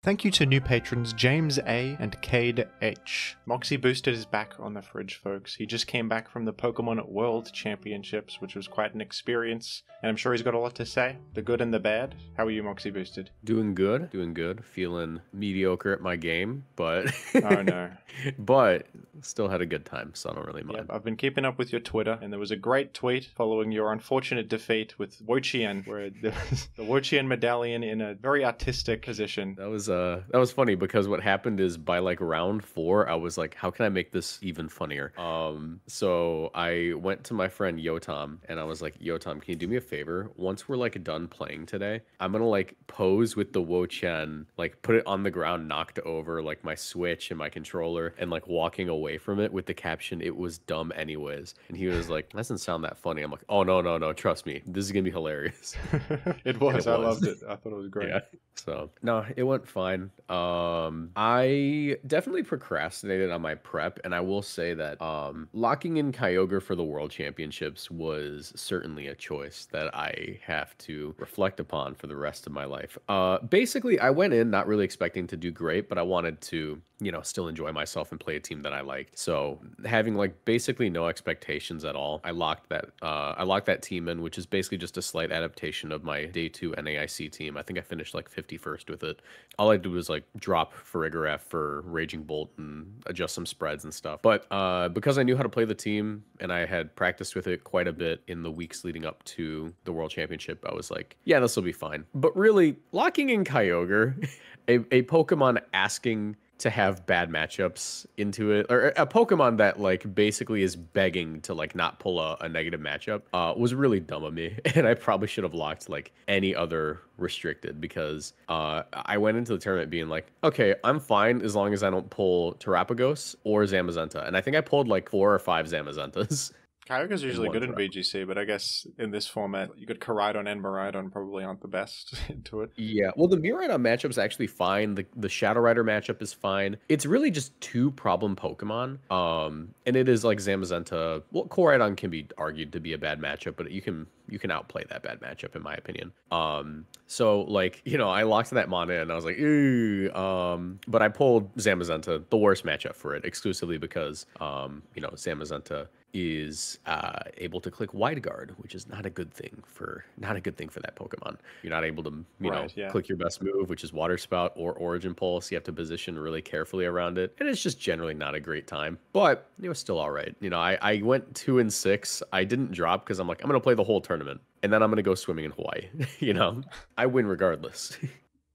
Thank you to new patrons James A. and Cade H. Moxie boosted is back on the fridge, folks. He just came back from the Pokemon World Championships, which was quite an experience, and I'm sure he's got a lot to say, the good and the bad. How are you, Moxie boosted? Doing good. Feeling mediocre at my game, but Oh no. But still had a good time, so I don't really mind. Yep, I've been keeping up with your Twitter, and there was a great tweet following your unfortunate defeat with Wo-Chien, where there was the Wo-Chien medallion in a very artistic position. That was funny because what happened is by like round 4, I was like, how can I make this even funnier? So I went to my friend Yotam and I was like, Yotam, can you do me a favor? Once we're like done playing today, I'm gonna like pose with the Wo-Chien, like put it on the ground, knocked over like my Switch and my controller, and like walking away from it with the caption, "It was dumb anyways." And he was like, that doesn't sound that funny. I'm like, oh no, trust me, this is gonna be hilarious. It was. I loved it. I thought it was great. Yeah. So no, it went fine. I definitely procrastinated on my prep, and I will say that locking in Kyogre for the World Championships was certainly a choice that I have to reflect upon for the rest of my life. Basically, I went in not really expecting to do great, but I wanted to, you know, still enjoy myself and play a team that I liked. So having like basically no expectations at all, I locked that team in, which is basically just a slight adaptation of my day 2 NAIC team. I think I finished like 51st with it. All I did was like drop Farigiraf for Raging Bolt and adjust some spreads and stuff. But because I knew how to play the team and I had practiced with it quite a bit in the weeks leading up to the World Championship, I was like, yeah, this will be fine. But really, locking in Kyogre, a Pokemon asking to have bad matchups into it, or a Pokemon that like basically is begging to like not pull a negative matchup, was really dumb of me. And I probably should have locked like any other restricted, because I went into the tournament being like, okay, I'm fine as long as I don't pull Terapagos or Zamazenta. And I think I pulled like 4 or 5 Zamazentas. Kyogre's usually good in VGC, but I guess in this format, you could Koraidon and Miraidon probably aren't the best into it. Yeah, well, the Miraidon matchup's actually fine. The Shadow Rider matchup is fine. It's really just 2 problem Pokemon. And it is like Zamazenta. Well, Koraidon can be argued to be a bad matchup, but you can outplay that bad matchup in my opinion. So like, you know, I locked that mana and I was like, ooh. But I pulled Zamazenta, the worst matchup for it, exclusively because you know, Zamazenta is able to click Wide Guard, which is not a good thing for that Pokemon. You're not able to, you know, click your best move, which is Water Spout or Origin Pulse. You have to position really carefully around it, and it's just generally not a great time. But it was still all right. You know, I went 2-6. I didn't drop because I'm like, I'm gonna play the whole tournament, and then I'm gonna go swimming in Hawaii. You know, I win regardless.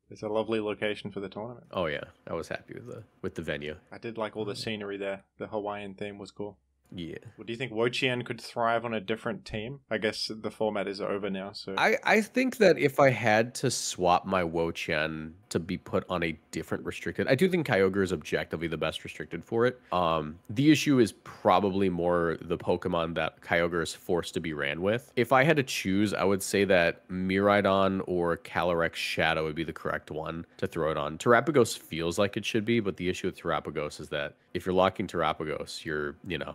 It's a lovely location for the tournament. Oh yeah, I was happy with the venue. I did like all the scenery there. The Hawaiian theme was cool. Yeah. Well, do you think Wo-Chien could thrive on a different team? I guess the format is over now, so... I think that if I had to swap my Wo-Chien to be put on a different restricted, I do think Kyogre is objectively the best restricted for it. The issue is probably more the Pokemon that Kyogre is forced to be ran with. If I had to choose, I would say that Miraidon or Calyrex Shadow would be the correct one to throw it on. Terapagos feels like it should be, but the issue with Terapagos is that if you're locking Terapagos, you're, you know...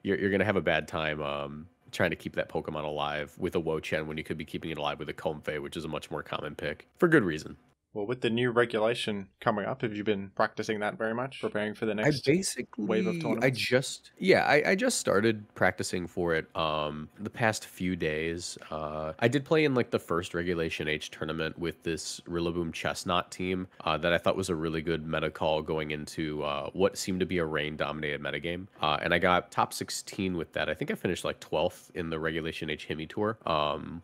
You're going to have a bad time trying to keep that Pokemon alive with a Wo-Chien when you could be keeping it alive with a Comfey, which is a much more common pick, for good reason. Well, with the new regulation coming up, have you been practicing that very much? Preparing for the next wave of tournaments? I just started practicing for it the past few days. I did play in like the first Regulation H tournament with this Rillaboom Chestnut team that I thought was a really good meta call going into what seemed to be a rain-dominated metagame. And I got top 16 with that. I think I finished like 12th in the Regulation H Hemi Tour,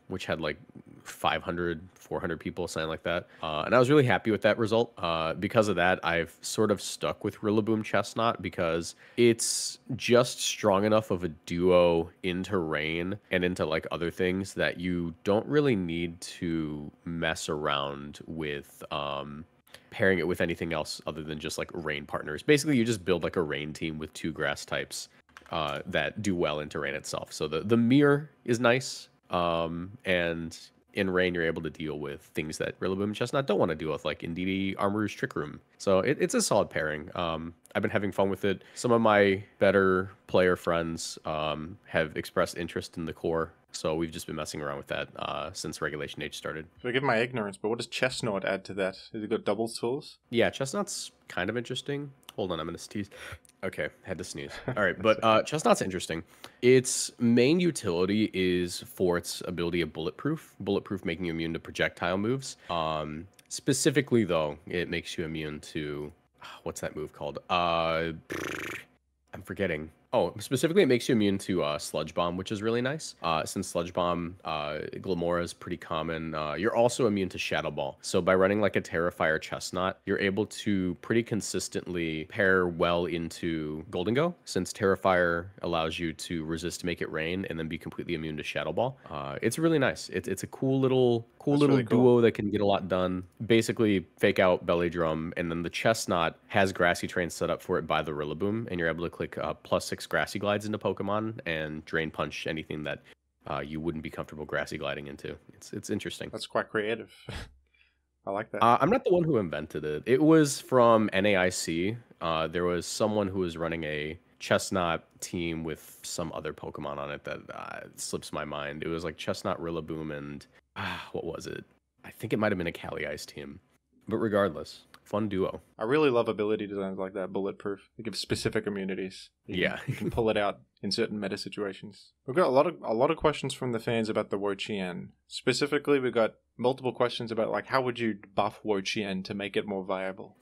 which had like 500, 400 people, something like that. And I was really happy with that result. Because of that, I've sort of stuck with Rillaboom Chestnut because it's just strong enough of a duo into rain and into like other things that you don't really need to mess around with pairing it with anything else other than just like rain partners. Basically, you just build like a rain team with 2 grass types that do well into rain itself. So the mirror is nice. And in rain, you're able to deal with things that Rillaboom and Chestnut don't want to deal with, like Indeedee, Armor's Trick Room. So it's a solid pairing. I've been having fun with it. Some of my better player friends have expressed interest in the core, so we've just been messing around with that since Regulation H started. Forgive my ignorance, but what does Chestnut add to that? Has it got double tools? Yeah, Chestnut's kind of interesting. Hold on, I'm going to sneeze. Okay, had to sneeze. All right, but Chestnut's interesting. Its main utility is for its ability of bulletproof. Bulletproof making you immune to projectile moves. Specifically, though, it makes you immune to... What's that move called? I'm forgetting. Oh, specifically, it makes you immune to Sludge Bomb, which is really nice. Since Sludge Bomb, Glamora is pretty common. You're also immune to Shadow Ball. So by running like a Terrifier Chestnut, you're able to pretty consistently pair well into Golden Go, since Terrifier allows you to resist to make it rain and then be completely immune to Shadow Ball. It's really nice. It's a cool little duo that can get a lot done. Basically, fake out Belly Drum, and then the Chestnut has Grassy Train set up for it by the Rillaboom, and you're able to click +6 Grassy Glides into Pokemon and Drain Punch anything that you wouldn't be comfortable Grassy Gliding into. It's interesting. That's quite creative. I like that. I'm not the one who invented it. It was from NAIC. There was someone who was running a Chestnut team with some other Pokemon on it that slips my mind. It was like Chestnut, Rillaboom, and what was it? I think it might have been a Cali Ice team. But regardless, fun duo. I really love ability designs like that, bulletproof. It gives specific immunities. You can pull it out in certain meta situations. We've got a lot of questions from the fans about the Wo-Chien. Specifically, we got multiple questions about like how would you buff Wo-Chien to make it more viable?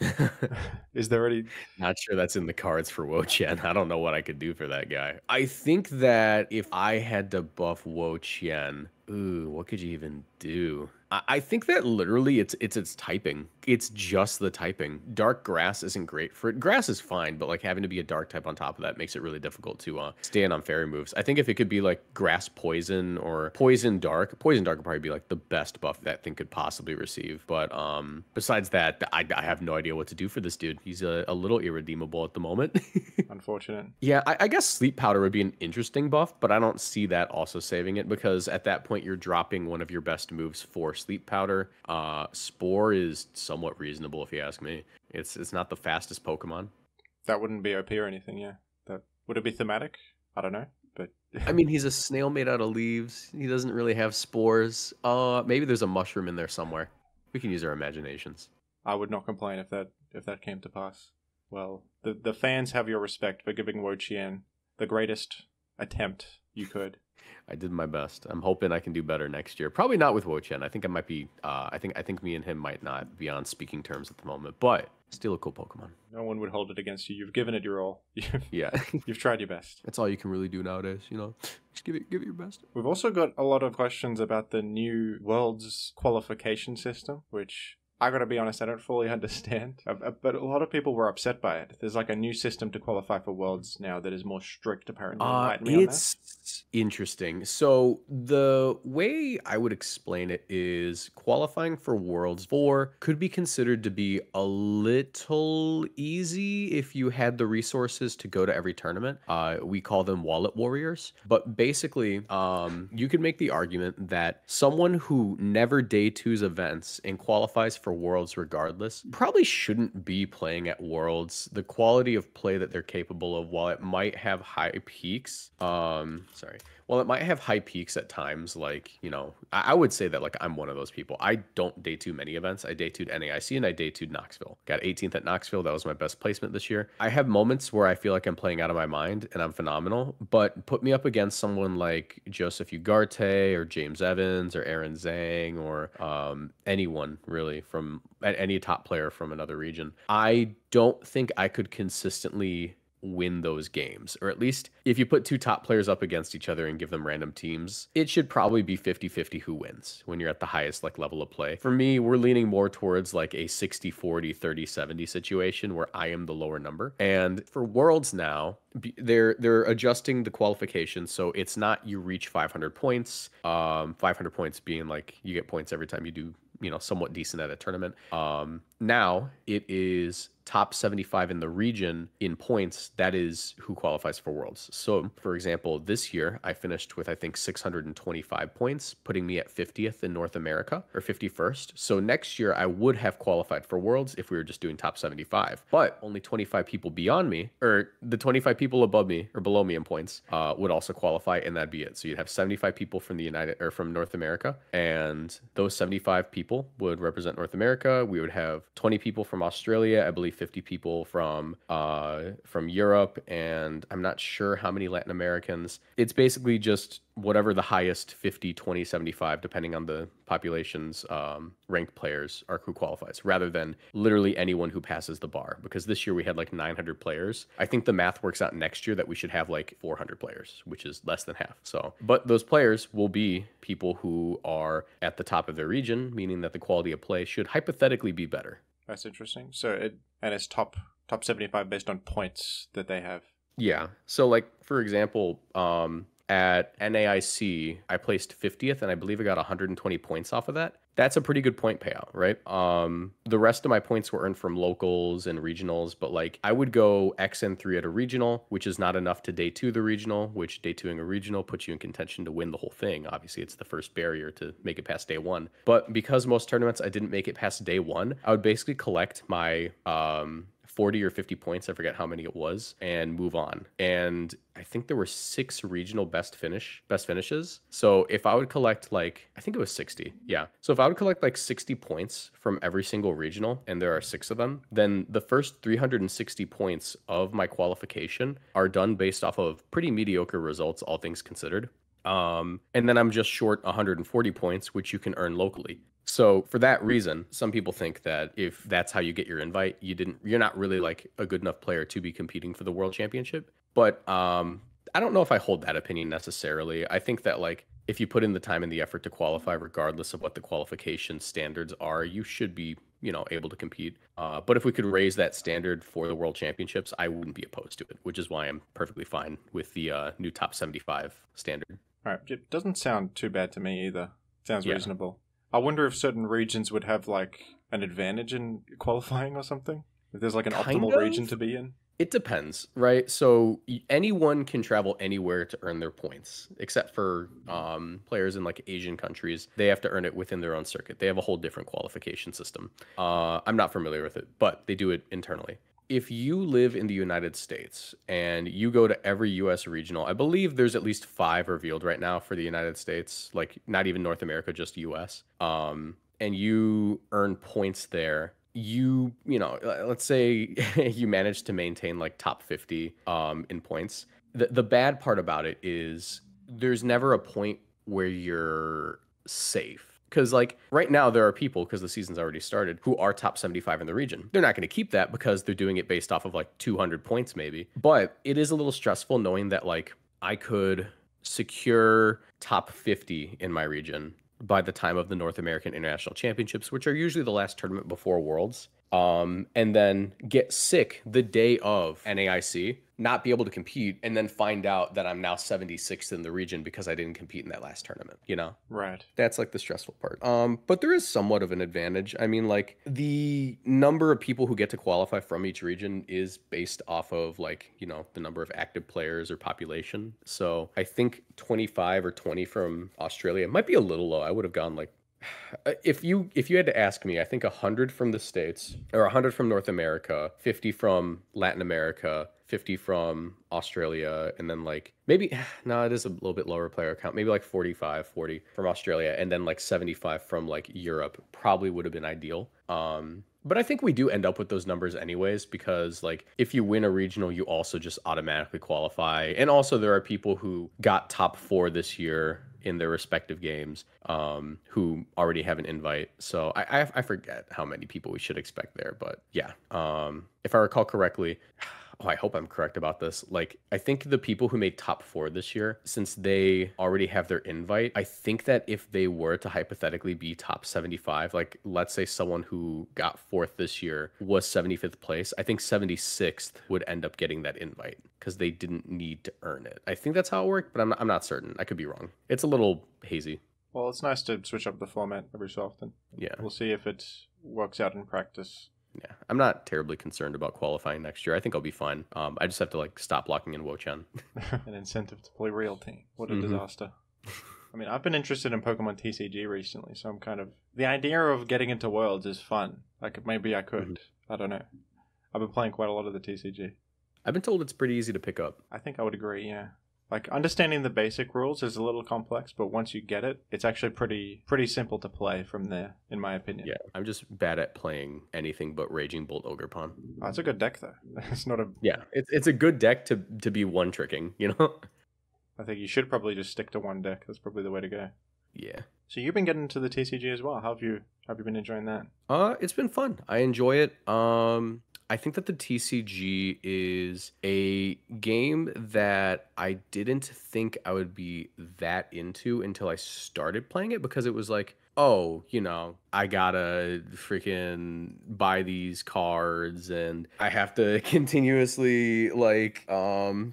Is there any? Not sure that's in the cards for Wo-Chien. I don't know what I could do for that guy. I think that if I had to buff Wo-Chien, what could you even do? I think that literally it's its typing. It's just the typing. Dark Grass isn't great for it. Grass is fine, but like having to be a dark type on top of that makes it really difficult to stand on fairy moves. I think if it could be like Grass Poison or Poison Dark would probably be like the best buff that thing could possibly receive. But besides that, I have no idea what to do for this dude. He's a little irredeemable at the moment. Unfortunate. Yeah, I guess Sleep Powder would be an interesting buff, but I don't see that also saving it because at that point you're dropping one of your best moves for Sleep Powder. Spore is somewhat reasonable if you ask me. It's not the fastest Pokemon. That wouldn't be OP or anything, yeah. Would it be thematic? I don't know, but I mean, he's a snail made out of leaves. He doesn't really have spores. Maybe there's a mushroom in there somewhere. We can use our imaginations. I would not complain if that came to pass. Well, the fans have your respect for giving Wo-Chien the greatest attempt you could. I did my best. I'm hoping I can do better next year. Probably not with Wo-Chien. I think I might be. I think me and him might not be on speaking terms at the moment. But still a cool Pokemon. No one would hold it against you. You've given it your all. Yeah, you've tried your best. That's all you can really do nowadays. You know, just give it your best. We've also got a lot of questions about the new Worlds qualification system, which I gotta be honest, I don't fully understand. But a lot of people were upset by it. There's like a new system to qualify for Worlds now that is more strict, apparently. It's interesting. So the way I would explain it is qualifying for Worlds 4 could be considered to be a little easy if you had the resources to go to every tournament. We call them wallet warriors. But basically, you could make the argument that someone who never day twos events and qualifies for Worlds regardless probably shouldn't be playing at Worlds. The quality of play that they're capable of, while it might have high peaks, while it might have high peaks at times, like, you know, I would say that like I'm one of those people. I don't day two many events. I day two'd NAIC and I day two'd Knoxville. Got 18th at Knoxville. That was my best placement this year. I have moments where I feel like I'm playing out of my mind and I'm phenomenal, but put me up against someone like Joseph Ugarte or James Evans or Aaron Zhang or anyone really from any top player from another region. I don't think I could consistently win those games, or at least if you put two top players up against each other and give them random teams, it should probably be 50-50 who wins when you're at the highest like level of play. For me, we're leaning more towards like a 60-40, 30-70 situation where I am the lower number. And for Worlds now, they're adjusting the qualification, so it's not you reach 500 points, 500 points being like you get points every time you do, you know, somewhat decent at a tournament. Now it is top 75 in the region in points, that is who qualifies for Worlds. So, for example, this year I finished with, I think, 625 points, putting me at 50th in North America, or 51st. So next year I would have qualified for Worlds if we were just doing top 75. But only 25 people beyond me, or the 25 people above me or below me in points, would also qualify, and that'd be it. So you'd have 75 people from from North America, and those 75 people would represent North America. We would have 20 people from Australia, I believe 50 people from Europe, and I'm not sure how many Latin Americans. It's basically just whatever the highest 50, 20, 75, depending on the population's ranked players are who qualifies, rather than literally anyone who passes the bar. Because this year we had like 900 players. I think the math works out next year that we should have like 400 players, which is less than half. So, but those players will be people who are at the top of their region, meaning that the quality of play should hypothetically be better. That's interesting. So it's top 75 based on points that they have. Yeah. So like, for example, at NAIC, I placed 50th, and I believe I got 120 points off of that. That's a pretty good point payout, right? The rest of my points were earned from locals and regionals, but like I would go XN3 at a regional, which is not enough to day 2 the regional, which day 2ing a regional puts you in contention to win the whole thing. Obviously, it's the first barrier to make it past day 1. But because most tournaments I didn't make it past day 1, I would basically collect my 40 or 50 points, I forget how many it was, and move on. And I think there were 6 regional best finishes. So if I would collect like, I think it was 60. Yeah. So if I would collect like 60 points from every single regional, and there are 6 of them, then the first 360 points of my qualification are done based off of pretty mediocre results, all things considered. And then I'm just short 140 points, which you can earn locally. So for that reason, some people think that if that's how you get your invite, you're not really like a good enough player to be competing for the World Championship. But I don't know if I hold that opinion necessarily. I think that like if you put in the time and the effort to qualify, regardless of what the qualification standards are, you should be, able to compete. But if we could raise that standard for the World Championships, I wouldn't be opposed to it, which is why I'm perfectly fine with the new top 75 standard. All right. It doesn't sound too bad to me either. Sounds reasonable. I wonder if certain regions would have like an advantage in qualifying or something. If there's like an optimal region to be in. It depends, right? So anyone can travel anywhere to earn their points, except for players in like Asian countries. They have to earn it within their own circuit. They have a whole different qualification system. I'm not familiar with it, but they do it internally. If you live in the United States and you go to every U.S. regional, I believe there's at least 5 revealed right now for the United States, like not even North America, just U.S. And you earn points there. Let's say you manage to maintain like top 50 in points. The bad part about it is there's never a point where you're safe. Because like right now there are people, because the season's already started, who are top 75 in the region. They're not going to keep that because they're doing it based off of like 200 points maybe. But it is a little stressful knowing that like I could secure top 50 in my region by the time of the North American International Championships, which are usually the last tournament before Worlds. And then get sick the day of NAIC, not be able to compete, and then find out that I'm now 76th in the region because I didn't compete in that last tournament, Right. That's like the stressful part. But there is somewhat of an advantage. I mean, like the number of people who get to qualify from each region is based off of like, the number of active players or population. So I think 25 or 20 from Australia might be a little low. I would have gone like, if you had to ask me, I think 100 from the States, or 100 from North America, 50 from Latin America, 50 from Australia, and then like maybe, no, it is a little bit lower player count, maybe like 40 from Australia, and then like 75 from like Europe probably would have been ideal. But I think we do end up with those numbers anyways, because like if you win a regional, you also just automatically qualify. And also there are people who got top 4 this year in their respective games who already have an invite. So I forget how many people we should expect there, but yeah. If I recall correctly, I hope I'm correct about this. Like, I think the people who made top 4 this year, since they already have their invite, I think that if they were to hypothetically be top 75, like let's say someone who got 4th this year was 75th place, I think 76th would end up getting that invite because they didn't need to earn it. I think that's how it worked, but I'm not certain. I could be wrong. It's a little hazy. Well, it's nice to switch up the format every so often. Yeah. We'll see if it works out in practice. Yeah, I'm not terribly concerned about qualifying next year. I think I'll be fine. I just have to like stop locking in Wo-Chien. An incentive to play real team. What a Mhm. disaster. I mean, I've been interested in Pokemon TCG recently, so I'm kind of... The idea of getting into Worlds is fun. Like, maybe I could. I don't know. I've been playing quite a lot of the TCG. I've been told it's pretty easy to pick up. I think I would agree, yeah. Like, understanding the basic rules is a little complex, but once you get it, it's actually pretty simple to play from there, in my opinion. Yeah, I'm just bad at playing anything but Raging Bolt Ogerpon. Oh, it's a good deck, though. It's not a... Yeah, it's a good deck to be one-tricking, you know? I think you should probably just stick to one deck. That's probably the way to go. Yeah. So you've been getting into the TCG as well. How have you been enjoying that? It's been fun. I enjoy it. I think that the TCG is a game that I didn't think I would be that into until I started playing it, because it was like, oh, you know, I gotta freaking buy these cards and I have to continuously like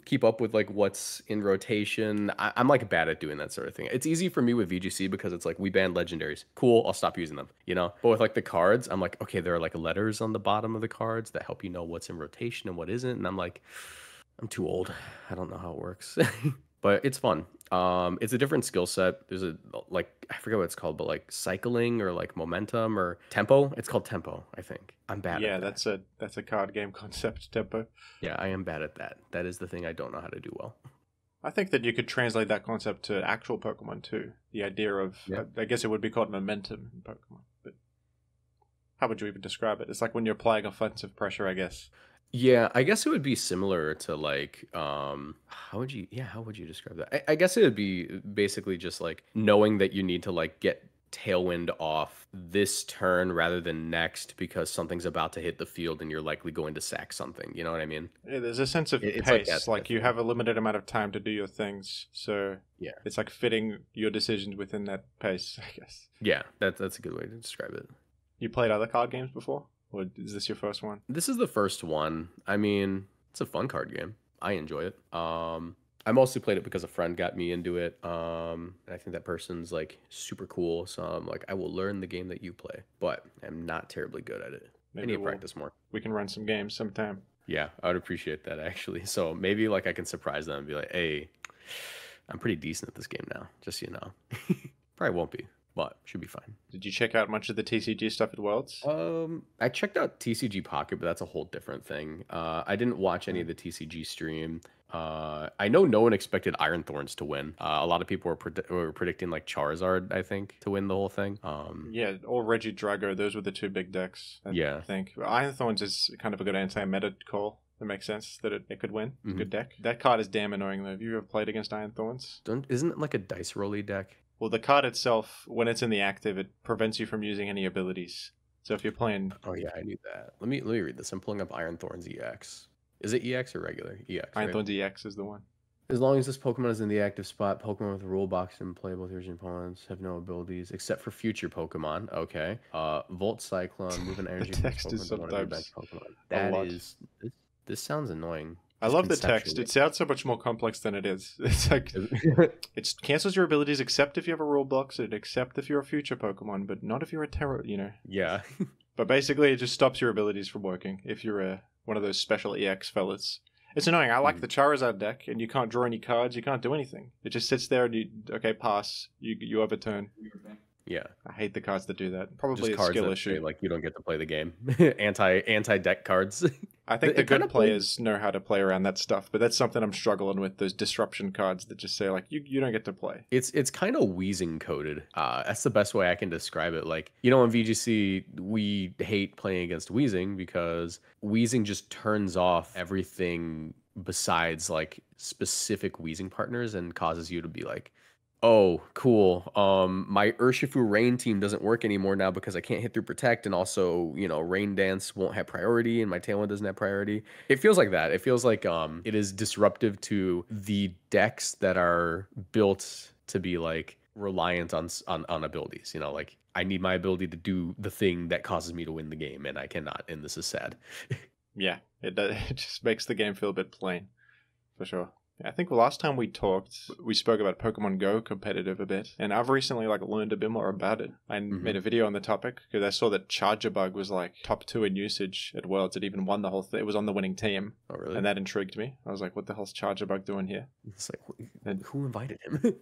keep up with like what's in rotation. I'm like bad at doing that sort of thing. It's easy for me with VGC because it's like we banned legendaries. Cool, I'll stop using them, you know? But with like the cards, I'm like, okay, there are like letters on the bottom of the cards that help you know what's in rotation and what isn't. And I'm like, I'm too old. I don't know how it works. But it's fun. It's a different skill set. There's a like I forget what it's called, but like cycling or like momentum or tempo. It's called tempo, I think. I'm bad at that. Yeah, that's a card game concept, tempo. Yeah, I am bad at that. That is the thing I don't know how to do well. I think that you could translate that concept to actual Pokemon too. The idea of, I guess it would be called momentum in Pokemon. But how would you even describe it? It's like when you're applying offensive pressure, I guess. Yeah, I guess it would be similar to like how would you describe that? I guess it would be basically just like knowing that you need to like get tailwind off this turn rather than next because something's about to hit the field and you're likely going to sack something. You know what I mean? Yeah, there's a sense of It's pace. that Like you have a limited amount of time to do your things. So Yeah. it's like fitting your decisions within that pace, I guess. Yeah, that's a good way to describe it. You played other card games before? Or is this your first one? This is the first one. I mean, it's a fun card game. I enjoy it. I mostly played it because a friend got me into it. And I think that person's like super cool. So I'm like, I will learn the game that you play, but I'm not terribly good at it. I need to practice more. We can run some games sometime. Yeah, I would appreciate that actually. So maybe like I can surprise them and be like, hey, I'm pretty decent at this game now, just so you know. Probably won't be, but should be fine. Did you check out much of the TCG stuff at Worlds? I checked out TCG Pocket, but that's a whole different thing. I didn't watch any of the TCG stream. I know no one expected Iron Thorns to win. A lot of people were predicting like Charizard, I think, to win the whole thing. Yeah, or Regidrago. Those were the two big decks. I think Iron Thorns is kind of a good anti-meta call. It makes sense that it could win. It's a good deck. That card is damn annoying though. Have you ever played against Iron Thorns? Isn't it like a dice rolly deck? Well, the card itself, when it's in the active, it prevents you from using any abilities. So if you're playing... Oh yeah, I knew that. Let me read this. I'm pulling up Iron Thorns EX. Is it EX or regular? EX. Iron Thorns EX is the one. As long as this Pokemon is in the active spot, Pokemon with a rule box and playable original opponents have no abilities except for future Pokemon. Okay. Volt Cyclone, move an energy. The text is sometimes This sounds annoying. I love the text. It sounds so much more complex than it is. It's like it cancels your abilities except if you have a rule box, and except if you're a future Pokemon, but not if you're a Terra, you know. Yeah. But basically, it just stops your abilities from working if you're one of those special EX fellas. It's annoying. I like the Charizard deck, and you can't draw any cards. You can't do anything. It just sits there, and okay, pass. You overturn. Yeah. I hate the cards that do that. Probably just a cards skill that issue. say, like you don't get to play the game. anti deck cards. I think the good players know how to play around that stuff, but that's something I'm struggling with. Those disruption cards that just say like you don't get to play. It's kind of Weezing coded. That's the best way I can describe it. Like, you know, in VGC we hate playing against Weezing because Weezing just turns off everything besides like specific Weezing partners and causes you to be like, oh, cool. My Urshifu Rain team doesn't work anymore now because I can't hit through Protect, and also, you know, Rain Dance won't have priority, and my Tailwind doesn't have priority. It feels like that. It feels like it is disruptive to the decks that are built to be like reliant on abilities. You know, like I need my ability to do the thing that causes me to win the game, and I cannot, and this is sad. Yeah, it does. It just makes the game feel a bit plain, for sure. I think the last time we talked, we spoke about Pokemon Go competitive a bit, and I've recently like learned a bit more about it. I made a video on the topic because I saw that Charger Bug was like top 2 in usage at Worlds. It even won the whole thing. It was on the winning team. Oh, really? And that intrigued me. I was like, what the hell's Charger Bug doing here? It's like, who invited him?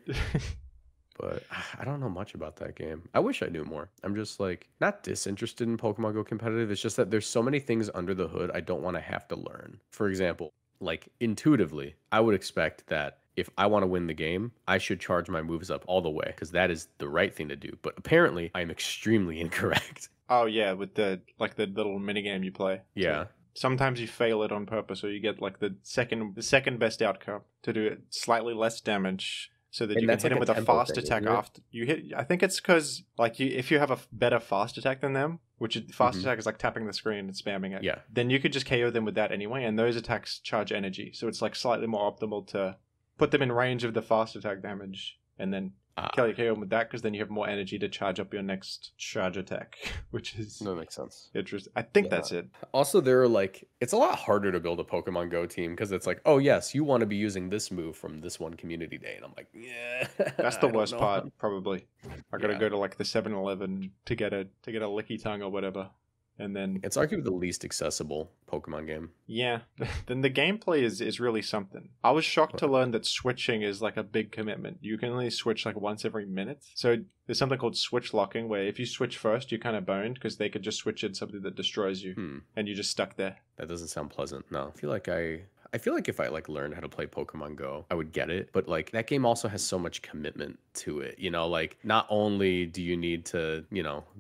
But I don't know much about that game. I wish I knew more. I'm just like not disinterested in Pokemon Go competitive. It's just that there's so many things under the hood I don't want to have to learn. For example, like intuitively, I would expect that if I want to win the game, I should charge my moves up all the way because that is the right thing to do. But apparently, I'm extremely incorrect. Oh yeah, with the little minigame you play. Yeah. So sometimes you fail it on purpose, or you get like the second best outcome to do it slightly less damage, so that you can hit him with a fast attack after you hit. I think it's because like if you have a better fast attack than them, which fast attack is like tapping the screen and spamming it. Yeah. Then you could just KO them with that anyway, and those attacks charge energy, so it's like slightly more optimal to put them in range of the fast attack damage, and then KO them with that, because then you have more energy to charge up your next charge attack, which is that makes sense. Interesting. I think that's it. Also, there are like it's a lot harder to build a Pokemon Go team because it's like, oh yes, you want to be using this move from this one community day, and I'm like, yeah, that's the worst part. Probably, I gotta go to like the 7-Eleven to get a Licky Tongue or whatever. And then it's arguably the least accessible Pokemon game. Yeah. Then the gameplay is really something. I was shocked to learn that switching is like a big commitment. You can only switch like once every minute. So there's something called switch locking, where if you switch first, you're kind of boned because they could just switch in something that destroys you, and you're just stuck there. That doesn't sound pleasant. No, I feel like if I like learned how to play Pokemon Go, I would get it. But like that game also has so much commitment to it. You know, like not only do you need to,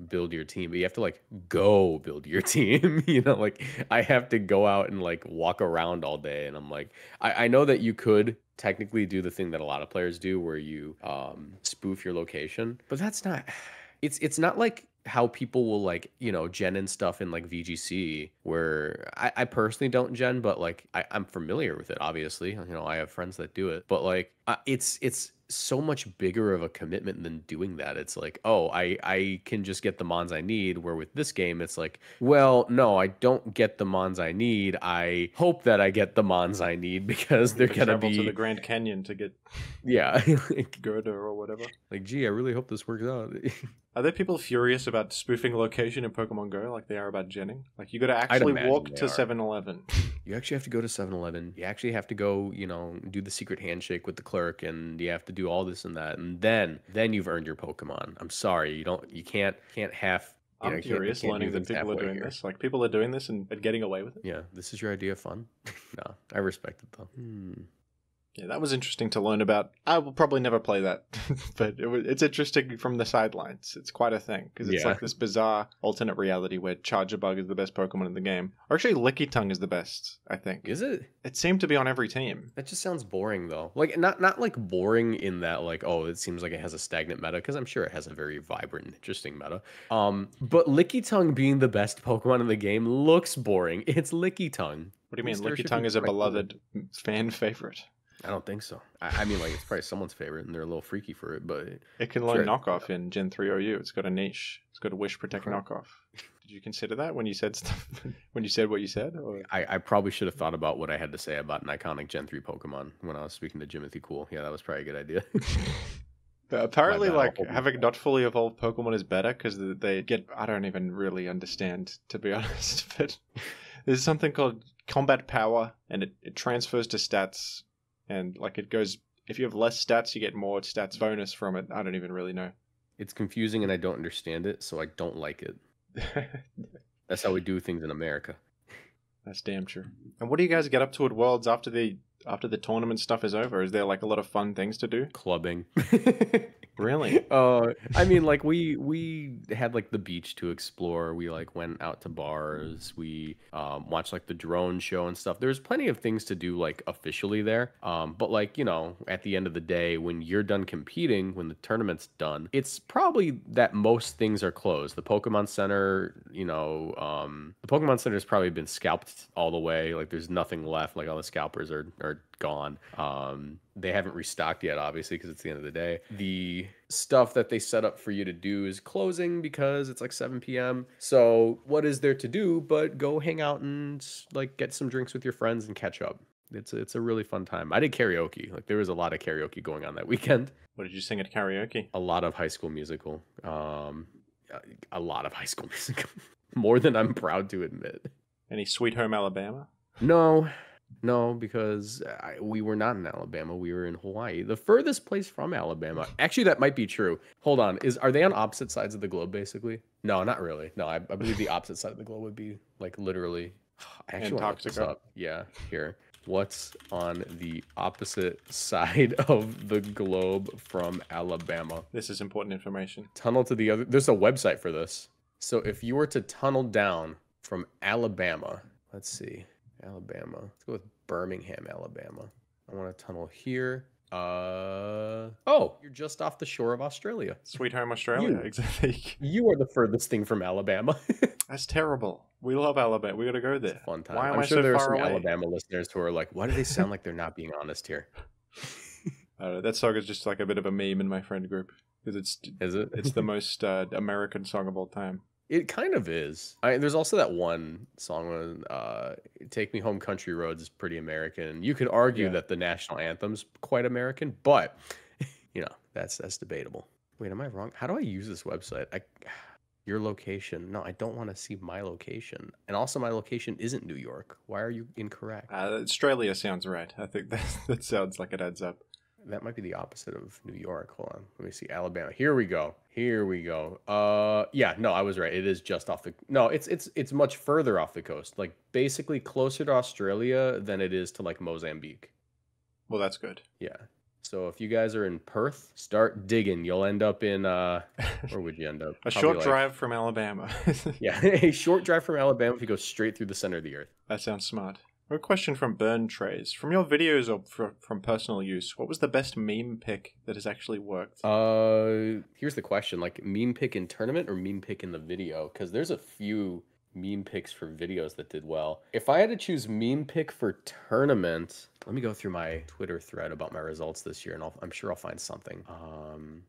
build your team, but you have to like go build your team. Like I have to go out and like walk around all day. And I'm like, I know that you could technically do the thing that a lot of players do where you spoof your location, but that's not, it's not like how people will like, gen and stuff in like VGC, where I personally don't gen, but like I'm familiar with it, obviously. I have friends that do it, but like it's so much bigger of a commitment than doing that. It's like, oh, I can just get the mons I need, where with this game it's like, well, no, I don't get the mons I need. I hope that I get the mons I need because they're gonna be to the Grand Canyon to get like Gerda or whatever. Like, gee, I really hope this works out. Are there people furious about spoofing location in Pokemon Go like they are about genning? Like, you got to actually walk to 7-Eleven. You actually have to go to 7-Eleven. You actually have to go, do the secret handshake with the clerk, and you have to do all this and that, and then you've earned your Pokemon. I'm sorry, you can't half. I'm curious learning that people are doing this. Like, people are doing this and getting away with it. Yeah, this is your idea of fun. No, I respect it though. Yeah, that was interesting to learn about. I will probably never play that, but it's interesting from the sidelines. It's quite a thing, because it's like this bizarre alternate reality where Charger Bug is the best Pokemon in the game. Or actually, Licky Tongue is the best, I think. Is it? It seemed to be on every team. That just sounds boring, though. Like, not like boring in that, like, oh, it seems like it has a stagnant meta, because I'm sure it has a very vibrant and interesting meta. But Licky Tongue being the best Pokemon in the game looks boring. It's Licky Tongue. What do you mean? Licky Tongue is a beloved fan favorite. I don't think so. I mean, like, it's probably someone's favorite, and they're a little freaky for it, but... It can learn knockoff in Gen 3 OU. It's got a niche. It's got a wish, protect, knockoff. Did you consider that when you said stuff? When you said what you said? Or? I probably should have thought about what I had to say about an iconic Gen 3 Pokemon when I was speaking to Jimothy Cool. Yeah, that was probably a good idea. Apparently, like, having not fully evolved Pokemon is better, because they get... I don't even really understand, to be honest, but there's something called combat power, and it transfers to stats. And like it goes, if you have less stats, you get more stats bonus from it. I don't even really know. It's confusing and I don't understand it, so I don't like it. That's how we do things in America. That's damn true. And what do you guys get up to at Worlds after the tournament stuff is over? Is there like a lot of fun things to do? Clubbing. Really? I mean, like we had like the beach to explore. We like went out to bars. We watched like the drone show and stuff. There's plenty of things to do like officially there. But like, at the end of the day, when you're done competing, when the tournament's done, it's probably that most things are closed. The Pokemon Center, the Pokemon Center has probably been scalped all the way. Like there's nothing left. Like all the scalpers are gone. They haven't restocked yet, obviously, because it's the end of the day. The stuff that they set up for you to do is closing because it's like 7 p.m. So what is there to do but go hang out and like get some drinks with your friends and catch up? It's a really fun time. I did karaoke. Like there was a lot of karaoke going on that weekend. What did you sing at karaoke? A lot of High School Musical. A lot of High School Musical. More than I'm proud to admit. Any Sweet Home Alabama? No, because we were not in Alabama. We were in Hawaii, the furthest place from Alabama. Actually, that might be true. Hold on. Are they on opposite sides of the globe, basically? No, not really. No, I believe the opposite side of the globe would be like literally. I actually want to look this up. Yeah, here. What's on the opposite side of the globe from Alabama? This is important information. Tunnel to the other. There's a website for this. So if you were to tunnel down from Alabama, let's see, Alabama. Let's go with Birmingham, Alabama. I want to tunnel here. Oh, you're just off the shore of Australia. Sweet Home Australia, exactly. You are the furthest thing from Alabama. That's terrible. We love Alabama. We got to go there. It's a fun time. Why am I'm I sure so there are far some away? Alabama listeners who are like, why do they sound like they're not being honest here? That song is just like a bit of a meme in my friend group because Is it? It's the most American song of all time. It kind of is. There's also that one song when "Take Me Home, Country Roads" is pretty American. You could argue that the national anthem's quite American, but that's debatable. Wait, am I wrong? How do I use this website? Your location. No, I don't want to see my location. And also, my location isn't New York. Why are you incorrect? Australia sounds right. I think that sounds like it adds up. That might be the opposite of New York. Hold on. Let me see. Alabama. Here we go. Yeah, no, I was right. It is just off the... No, it's much further off the coast. Like, basically closer to Australia than it is to, like, Mozambique. Well, that's good. Yeah. So if you guys are in Perth, start digging. You'll end up in... where would you end up? A short drive from Alabama. Yeah, a short drive from Alabama if you go straight through the center of the earth. That sounds smart. A question from Burn Trays. From your videos or from personal use, what was the best meme pick that has actually worked? Here's the question. Like, meme pick in tournament or meme pick in the video? Because there's a few meme picks for videos that did well. If I had to choose meme pick for tournament, let me go through my Twitter thread about my results this year, and I'm sure I'll find something.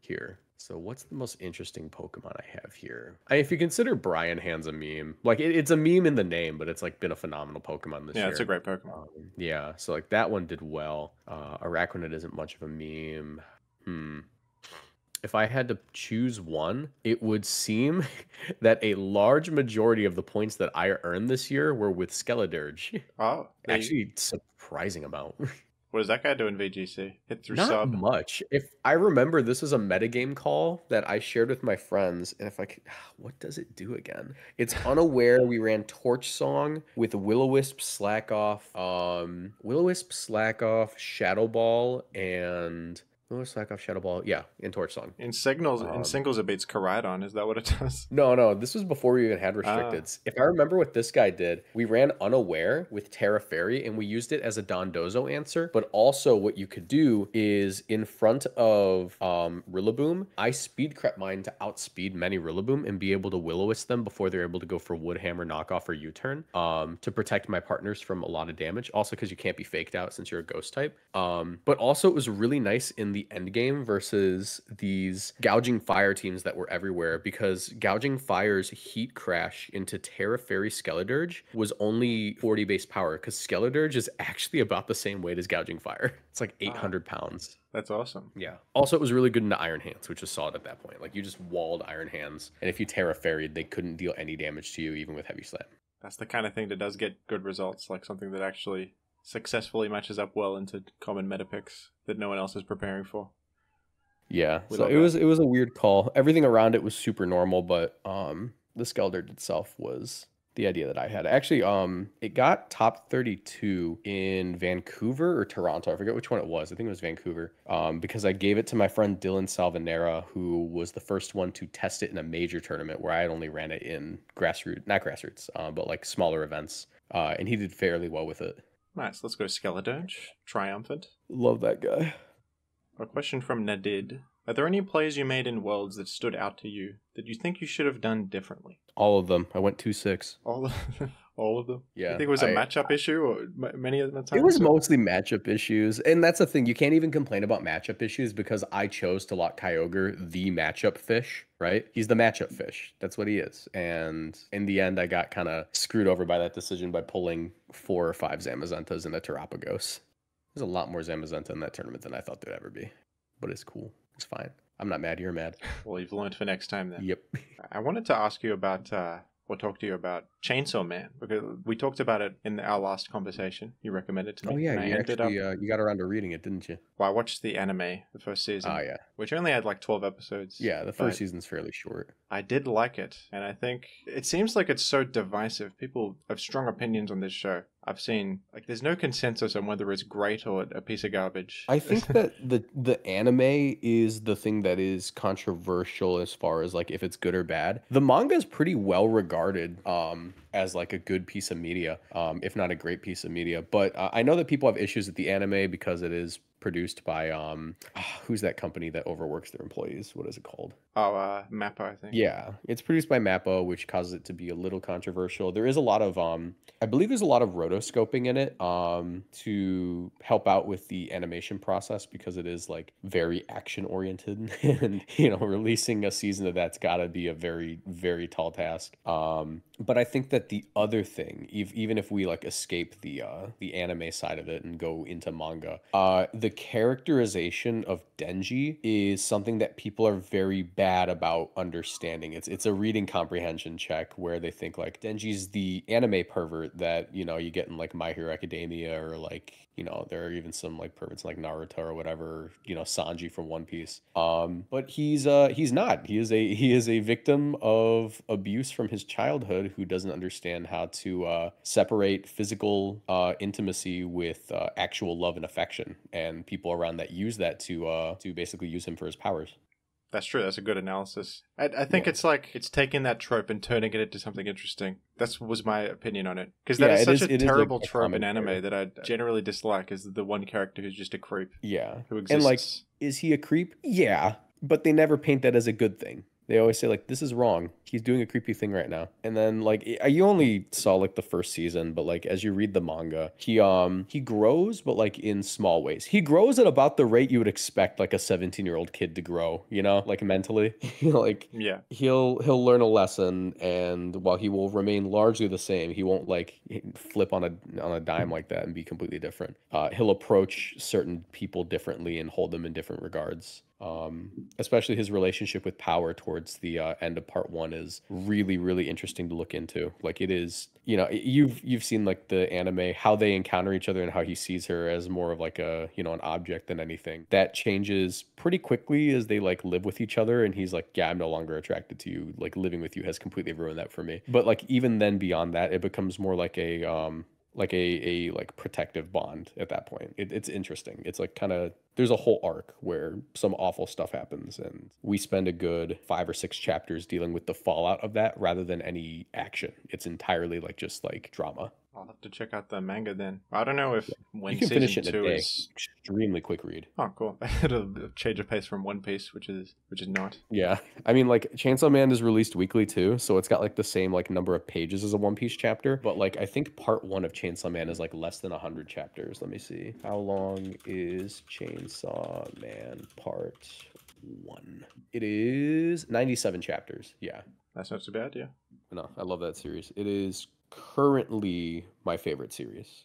Here. So what's the most interesting Pokemon I have here? If you consider Brian Hands a meme, like it's a meme in the name, but it's like been a phenomenal Pokemon this year. Yeah, it's a great Pokemon. Yeah, so like that one did well. Araquanid isn't much of a meme. If I had to choose one, it would seem that a large majority of the points that I earned this year were with Skeledirge. Oh, actually, surprising amount. What does that guy do in VGC? Hit through Not sub? much. If I remember, this was a metagame call that I shared with my friends, and if I could, what does it do again? It's unaware. We ran Torch Song with Will-O-Wisp, Slack Off, Shadow Ball, and Slack Off, Shadow Ball. Yeah, in Torch Song. In singles, it beats Koraidon. Is that what it does? No. This was before we even had restricteds. If I remember what this guy did, we ran Unaware with Terra Fairy, and we used it as a Dondozo answer. But also, what you could do is in front of Rillaboom, I speed crept mine to outspeed many Rillaboom and be able to Will-O-Wisp them before they're able to go for Woodhammer, Knockoff, or U-Turn to protect my partners from a lot of damage. Also, because you can't be faked out since you're a Ghost type. But also, it was really nice in the end game versus these Gouging Fire teams that were everywhere, because Gouging Fire's Heat Crash into Terra Fairy Skeledirge was only 40 base power, because Skeledirge is actually about the same weight as Gouging Fire. It's like 800 pounds. That's awesome. Yeah. Also, it was really good into Iron Hands, which was solid at that point. Like, you just walled Iron Hands, and if you Terra Fairy'd, they couldn't deal any damage to you, even with Heavy Slam. That's the kind of thing that does get good results, like something that actually successfully matches up well into common meta picks that no one else is preparing for. Yeah, so it was a weird call. Everything around it was super normal, but the Skeledirge itself was the idea that I had. Actually, it got top 32 in Vancouver or Toronto. I forget which one it was. I think it was Vancouver. Because I gave it to my friend Dylan Salvanera, who was the first one to test it in a major tournament where I had only ran it in not grassroots, but like smaller events. And he did fairly well with it. Nice. Let's go Skeledirge. Triumphant. Love that guy. A question from Nadid. Are there any plays you made in Worlds that stood out to you that you think you should have done differently? All of them. I went 2-6. All All of them? You Yeah, think it was a matchup issue or many of the it times? was mostly matchup issues, and that's the thing. You can't even complain about matchup issues because I chose to lock Kyogre the matchup fish, right? He's the matchup fish. That's what he is. And in the end, I got kind of screwed over by that decision by pulling 4 or 5 Zamazentas and a Terapagos. There's a lot more Zamazenta in that tournament than I thought there'd ever be, but it's cool. It's fine. I'm not mad. You're mad. Well, you've learned for next time then. Yep. I wanted to ask you about, or talk to you about Chainsaw Man, because we talked about it in our last conversation. You recommended it to me. Oh yeah, and you I ended actually up, you got around to reading it, didn't you? well, I watched the anime, the first season. Oh yeah. Which only had like 12 episodes. Yeah, the but first season's fairly short. I did like it, and I think it seems like it's so divisive. People have strong opinions on this show. I've seen, like, there's no consensus on whether it's great or a piece of garbage. I think that the anime is the thing that is controversial as far as like if it's good or bad. The manga is pretty well regarded as like a good piece of media, if not a great piece of media. But I know that people have issues with the anime because it is produced by who's that company that overworks their employees? What is it called? Oh, Mappa, I think. Yeah, it's produced by Mappa, which causes it to be a little controversial. There is a lot of I believe there's a lot of rotoscoping in it to help out with the animation process because it is like very action oriented and releasing a season of that's got to be a very, very tall task. But I think that the other thing, even if we like escape the anime side of it and go into manga, the characterization of Denji is something that people are very bad about understanding. It's a reading comprehension check where they think like Denji's the anime pervert that you get in like My Hero Academia, or like there are even some like perverts like Naruto or whatever, Sanji from One Piece. But he's not. He is a victim of abuse from his childhood who doesn't understand how to separate physical intimacy with actual love and affection, and people around that use that to basically use him for his powers. That's true. That's a good analysis. I think it's like it's taking that trope and turning it into something interesting. That was my opinion on it. Because that is such a terrible trope in anime that I generally dislike, is the one character who's just a creep. Yeah. Who exists. And like, is he a creep? Yeah. But they never paint that as a good thing. They always say like, this is wrong. He's doing a creepy thing right now. And then like you only saw like the first season, but like as you read the manga, he grows, but like in small ways. He grows at about the rate you would expect like a 17-year-old kid to grow, like mentally. Like yeah. He'll learn a lesson, and while he will remain largely the same, he won't like flip on a dime like that and be completely different. He'll approach certain people differently and hold them in different regards. Especially his relationship with power towards the end of part 1 is really, really interesting to look into. Like it is, you've seen like the anime, how they encounter each other and how he sees her as more of like a, an object than anything. That changes pretty quickly as they like live with each other. And he's like, yeah, I'm no longer attracted to you. Like living with you has completely ruined that for me. But like even then beyond that, it becomes more like a protective bond at that point. It's interesting. It's like kind of, there's a whole arc where some awful stuff happens, and we spend a good 5 or 6 chapters dealing with the fallout of that rather than any action. It's entirely like just like drama. I'll have to check out the manga then. I don't know if when you can finish it in a day. Is extremely quick read. Oh, cool. It'll change of pace from One Piece, which is not. Yeah, I mean, like Chainsaw Man is released weekly too, so it's got like the same like number of pages as a One Piece chapter. But like I think part 1 of Chainsaw Man is like less than 100 chapters. Let me see. How long is Chainsaw Man part 1? It is 97 chapters. Yeah, that's not so bad. Yeah. No, I love that series. It is currently my favorite series.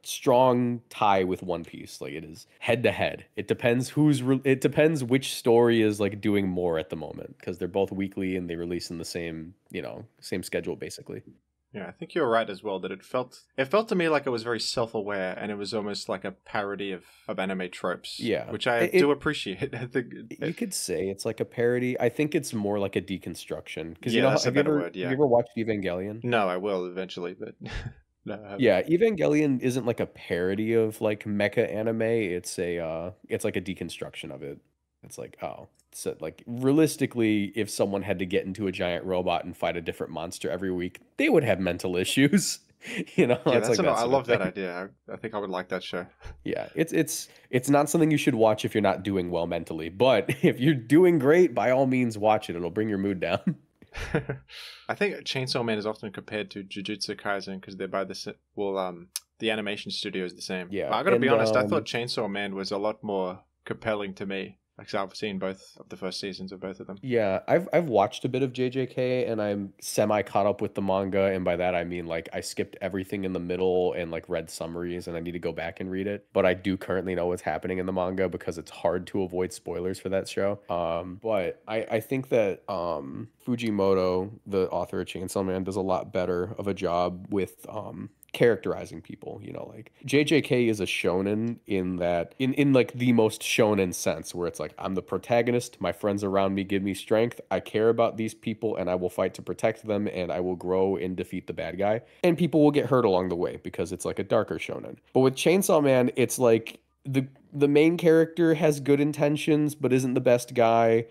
Strong tie with One Piece. Like it is head to head. It depends it depends which story is like doing more at the moment, because they're both weekly and they release in the same schedule basically. Yeah, I think you're right as well, that it felt to me like it was very self-aware, and it was almost like a parody of anime tropes. Yeah. Which I do appreciate. I think you could say it's like a parody. I think it's more like a deconstruction. Because that's a better word. Yeah. Have you ever watched Evangelion? No, I will eventually, but no, yeah, Evangelion isn't like a parody of like mecha anime. It's like a deconstruction of it. It's like, oh, so like realistically, if someone had to get into a giant robot and fight a different monster every week, they would have mental issues. Yeah, I love that idea. I think I would like that show. Yeah, it's not something you should watch if you're not doing well mentally, but if you're doing great, by all means watch it. It'll bring your mood down. I think Chainsaw Man is often compared to Jujutsu Kaisen because they're by the animation studio is the same. Yeah, But I gotta be and honest, I thought Chainsaw Man was a lot more compelling to me. Like, so I've seen both of the first seasons of both of them. yeah, I've watched a bit of JJK and I'm semi caught up with the manga, and by that I mean like I skipped everything in the middle and like read summaries and I need to go back and read it. But I do currently know what's happening in the manga because it's hard to avoid spoilers for that show. But I think that Fujimoto, the author of Chainsaw Man, does a lot better of a job with characterizing people, you know, like JJK is a shonen in that in like the most shonen sense, where it's like I'm the protagonist, my friends around me give me strength, I care about these people and I will fight to protect them and I will grow and defeat the bad guy, and people will get hurt along the way because it's like a darker shonen. But with Chainsaw Man, it's like the main character has good intentions but isn't the best guy.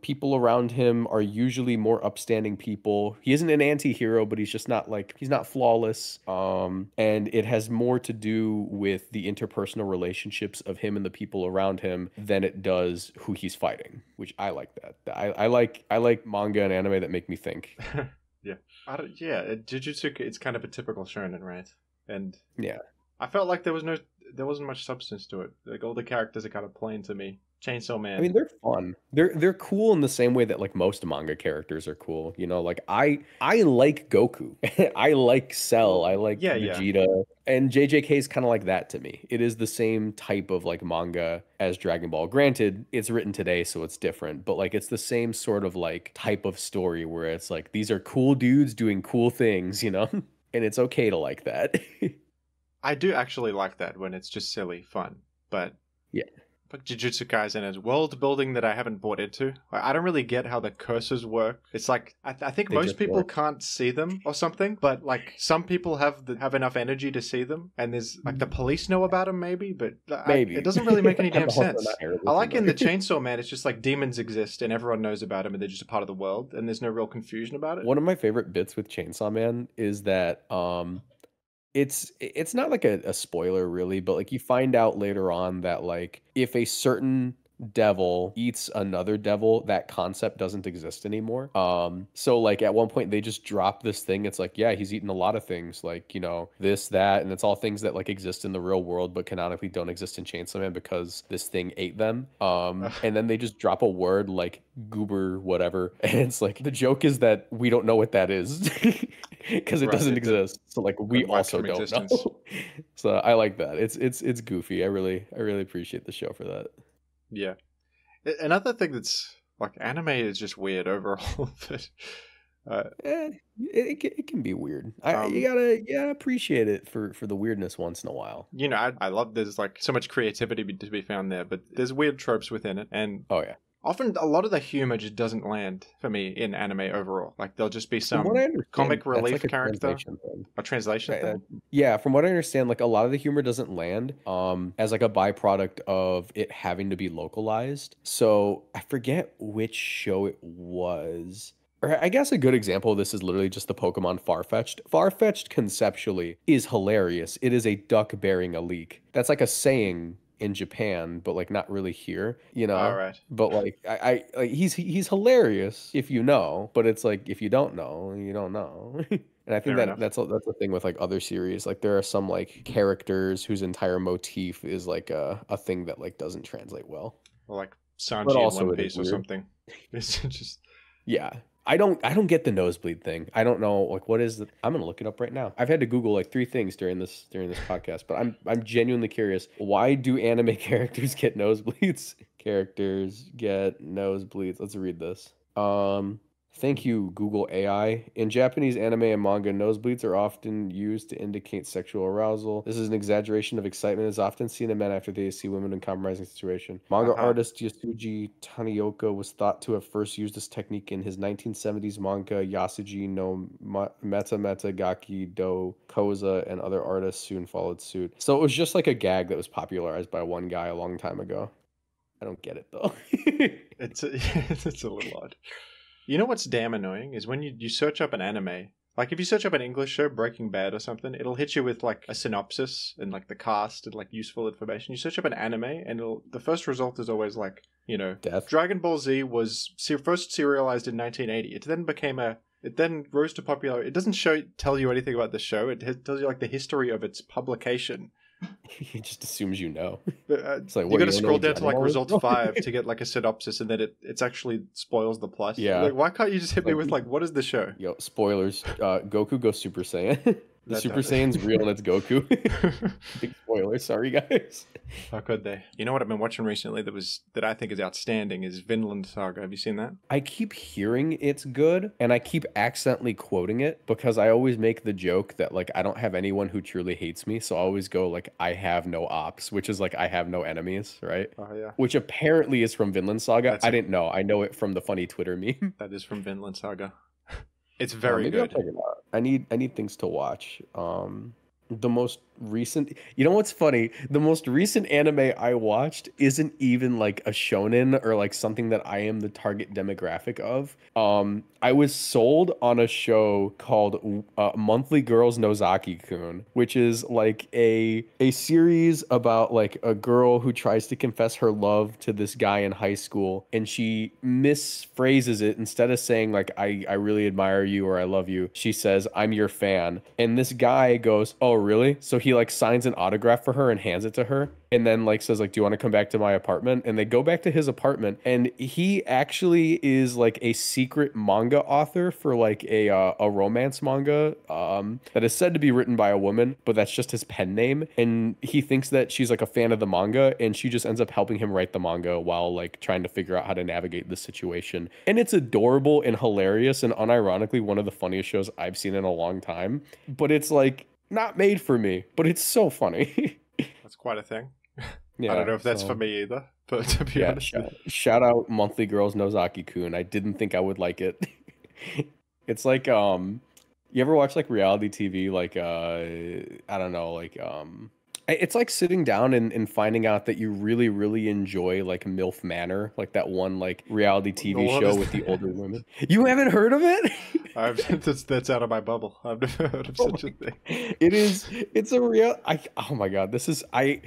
People around him are usually more upstanding people. He isn't an anti-hero, but he's just not like he's not flawless. And it has more to do with the interpersonal relationships of him and the people around him than it does who he's fighting, which I like that. I like manga and anime that make me think. Yeah. Jujutsu, it's kind of a typical shonen, right? And yeah. I felt like there wasn't much substance to it. Like, all the characters are kind of plain to me. Chainsaw Man. I mean, they're fun. They're cool in the same way that like most manga characters are cool. You know, like I like Goku. I like Cell. I like Vegeta. And JJK is kind of like that to me. It is the same type of like manga as Dragon Ball. Granted, it's written today, so it's different, but like it's the same sort of like type of story where it's like these are cool dudes doing cool things, you know? And it's okay to like that. I do actually like that when it's just silly fun, but yeah. But Jujutsu Kaisen is world building that I haven't bought into. I don't really get how the curses work. It's like I think most people can't see them or something, but like some people have enough energy to see them, and there's like the police know about them maybe, but it doesn't really make any damn sense. I like in the Chainsaw Man, it's just like demons exist and everyone knows about them and they're just a part of the world and there's no real confusion about it. One of my favorite bits with Chainsaw Man is that it's not like a spoiler really, but like you find out later on that like if a certain devil eats another devil, that concept doesn't exist anymore. So like at one point they just drop this thing. It's like, yeah, he's eaten a lot of things, like, you know, this, that, and it's all things that like exist in the real world but canonically don't exist in Chainsaw Man because this thing ate them. And then they just drop a word like goober whatever, and it's like the joke is that we don't know what that is because it doesn't exist. So like we also don't know. So I like that. It's goofy. I really appreciate the show for that. Yeah. Another thing that's like anime is just weird overall. But it can be weird. You gotta appreciate it for the weirdness once in a while. You know, I love there's like so much creativity to be found there, but there's weird tropes within it, and oh yeah. Often, a lot of the humor just doesn't land for me in anime overall. Like, there'll just be some comic relief like character. A translation thing? Yeah, from what I understand, like, a lot of the humor doesn't land as, like, a byproduct of it having to be localized. So, I forget which show it was. Or I guess a good example of this is literally just the Pokemon Farfetch'd. Farfetch'd conceptually is hilarious. It is a duck bearing a leek. That's like a saying in Japan, but like not really here, you know. All right. But like I like he's hilarious if you know, but it's like if you don't know, you don't know. And I think that's the thing with like other series. Like there are some like characters whose entire motif is like a thing that like doesn't translate well. Or like Sanji in One Piece or something. It's just yeah. I don't get the nosebleed thing. I don't know like what is the I'm gonna look it up right now. I've had to Google like 3 things during this podcast, but I'm genuinely curious. Why do anime characters get nosebleeds? Characters get nosebleeds. Let's read this. Thank you, Google AI. In Japanese anime and manga, nosebleeds are often used to indicate sexual arousal. This is an exaggeration of excitement is often seen in men after they see women in a compromising situation. Manga artist Yasuji Tanioka was thought to have first used this technique in his 1970s manga Yasuji no Meta Meta Gaki do Koza, and other artists soon followed suit. So it was just like a gag that was popularized by one guy a long time ago. I don't get it though. It's a little odd. You know what's damn annoying is when you search up an anime. Like if you search up an English show, Breaking Bad or something, it'll hit you with like a synopsis and like the cast and like useful information. You search up an anime and the first result is always like You know, Death. Dragon Ball Z was first serialized in 1980. It then became it then rose to popularity. It doesn't tell you anything about the show. It tells you like the history of its publication. He just assumes you know. It's like, you got to scroll down to like result 5 to get like a synopsis, and then it's actually spoils the plus. Yeah. Like, why can't you just hit me with like, what is the show? Yo, spoilers. Goku goes Super Saiyan. The Super Saiyan's real and it's Goku. Big spoiler. Sorry, guys. How could they? You know what I've been watching recently that I think is outstanding is Vinland Saga. Have you seen that? I keep hearing it's good, and I keep accidentally quoting it because I always make the joke that like I don't have anyone who truly hates me, so I always go like I have no ops, which is like I have no enemies, right? Oh yeah. Which apparently is from Vinland Saga. I didn't know. I know it from the funny Twitter meme. That is from Vinland Saga. It's very good. I'll check it out. I need things to watch. The most recent, you know what's funny? The most recent anime I watched isn't even like a shonen or like something that I am the target demographic of. I was sold on a show called Monthly Girls Nozaki-kun, which is like a series about like a girl who tries to confess her love to this guy in high school, and she misphrases it. Instead of saying like I really admire you or I love you, she says I'm your fan, and this guy goes, oh really? So he like signs an autograph for her and hands it to her, and then like says like, do you want to come back to my apartment? And they go back to his apartment, and he actually is like a secret manga author for like a romance manga that is said to be written by a woman, but that's just his pen name. And he thinks that she's like a fan of the manga, and she just ends up helping him write the manga while like trying to figure out how to navigate the situation. And it's adorable and hilarious and unironically one of the funniest shows I've seen in a long time. But it's like not made for me, but it's so funny. That's quite a thing. Yeah, I don't know if that's for me either, but to be honest. Shout out Monthly Girls Nozaki-kun. I didn't think I would like it. It's like you ever watch like reality TV, like I don't know, like it's like sitting down and finding out that you really, really enjoy like MILF Manor, like that one like reality TV show with the older women. You haven't heard of it? That's out of my bubble. I've never heard of such a thing. It's a real. Oh my god, this is I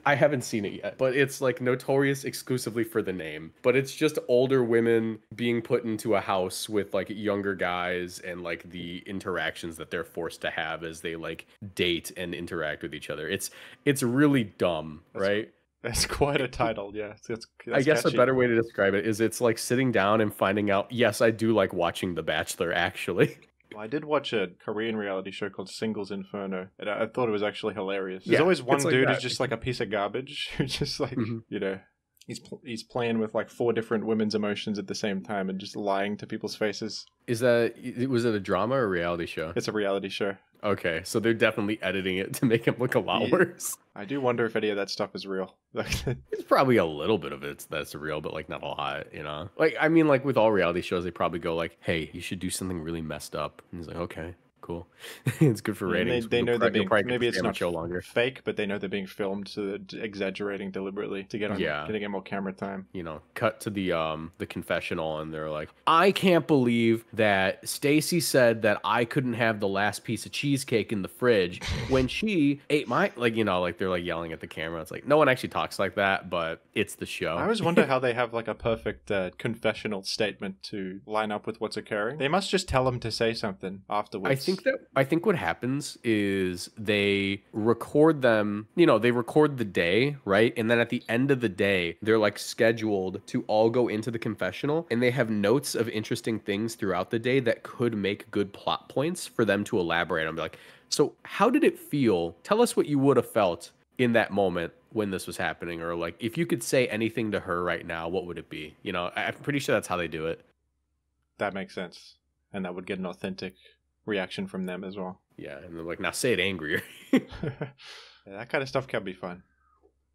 haven't seen it yet, but it's like notorious exclusively for the name. But it's just older women being put into a house with like younger guys and like the interactions that they're forced to have as they like date and interact with each other. It's really dumb, right? That's quite a title, yeah. That's I guess catchy. a better way to describe it is it's like sitting down and finding out, yes, I do like watching The Bachelor, actually. Well, I did watch a Korean reality show called Singles Inferno, and I thought it was actually hilarious. There's always one dude who's just like a piece of garbage, who's just like, you know, he's playing with like 4 different women's emotions at the same time and just lying to people's faces. Was it a drama or a reality show? It's a reality show. Okay, so they're definitely editing it to make him look a lot worse. I do wonder if any of that stuff is real. It's probably a little bit of it that's real, but like not a lot, you know? Like, I mean, like with all reality shows, they probably go like, hey, you should do something really messed up. And he's like, okay, cool. It's good for ratings. They know they're being, maybe it's not show longer. fake, but they know they're being filmed, so they're exaggerating deliberately to get more camera time. You know, cut to the confessional, and they're like, I can't believe that Stacy said that I couldn't have the last piece of cheesecake in the fridge when she ate my, like, you know, like they're like yelling at the camera. It's like no one actually talks like that, but it's the show. I always wonder how they have like a perfect confessional statement to line up with what's occurring. They must just tell them to say something afterwards. I think what happens is they record them, you know, they record the day, right? And then at the end of the day, they're like scheduled to all go into the confessional, and they have notes of interesting things throughout the day that could make good plot points for them to elaborate on. Be like, so how did it feel? Tell us what you would have felt in that moment when this was happening, or like if you could say anything to her right now, what would it be? You know, I'm pretty sure that's how they do it. That makes sense. And that would get an authentic reaction from them as well. Yeah, and they're like, now say it angrier. Yeah, that kind of stuff can be fun,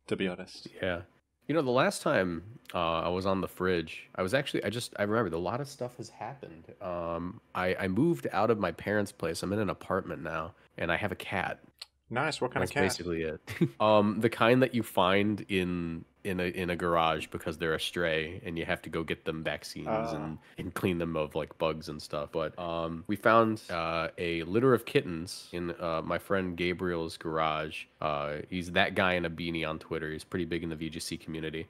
to be honest. Yeah. You know, the last time I was on the fridge, I remembered a lot of stuff has happened. I moved out of my parents' place. I'm in an apartment now, and I have a cat. Nice. What kind of That's cat? basically it. The kind that you find in a garage because they're a stray, and you have to go get them vaccines Uh, and clean them of like bugs and stuff. But we found a litter of kittens in my friend Gabriel's garage. He's that guy in a beanie on Twitter. He's pretty big in the VGC community.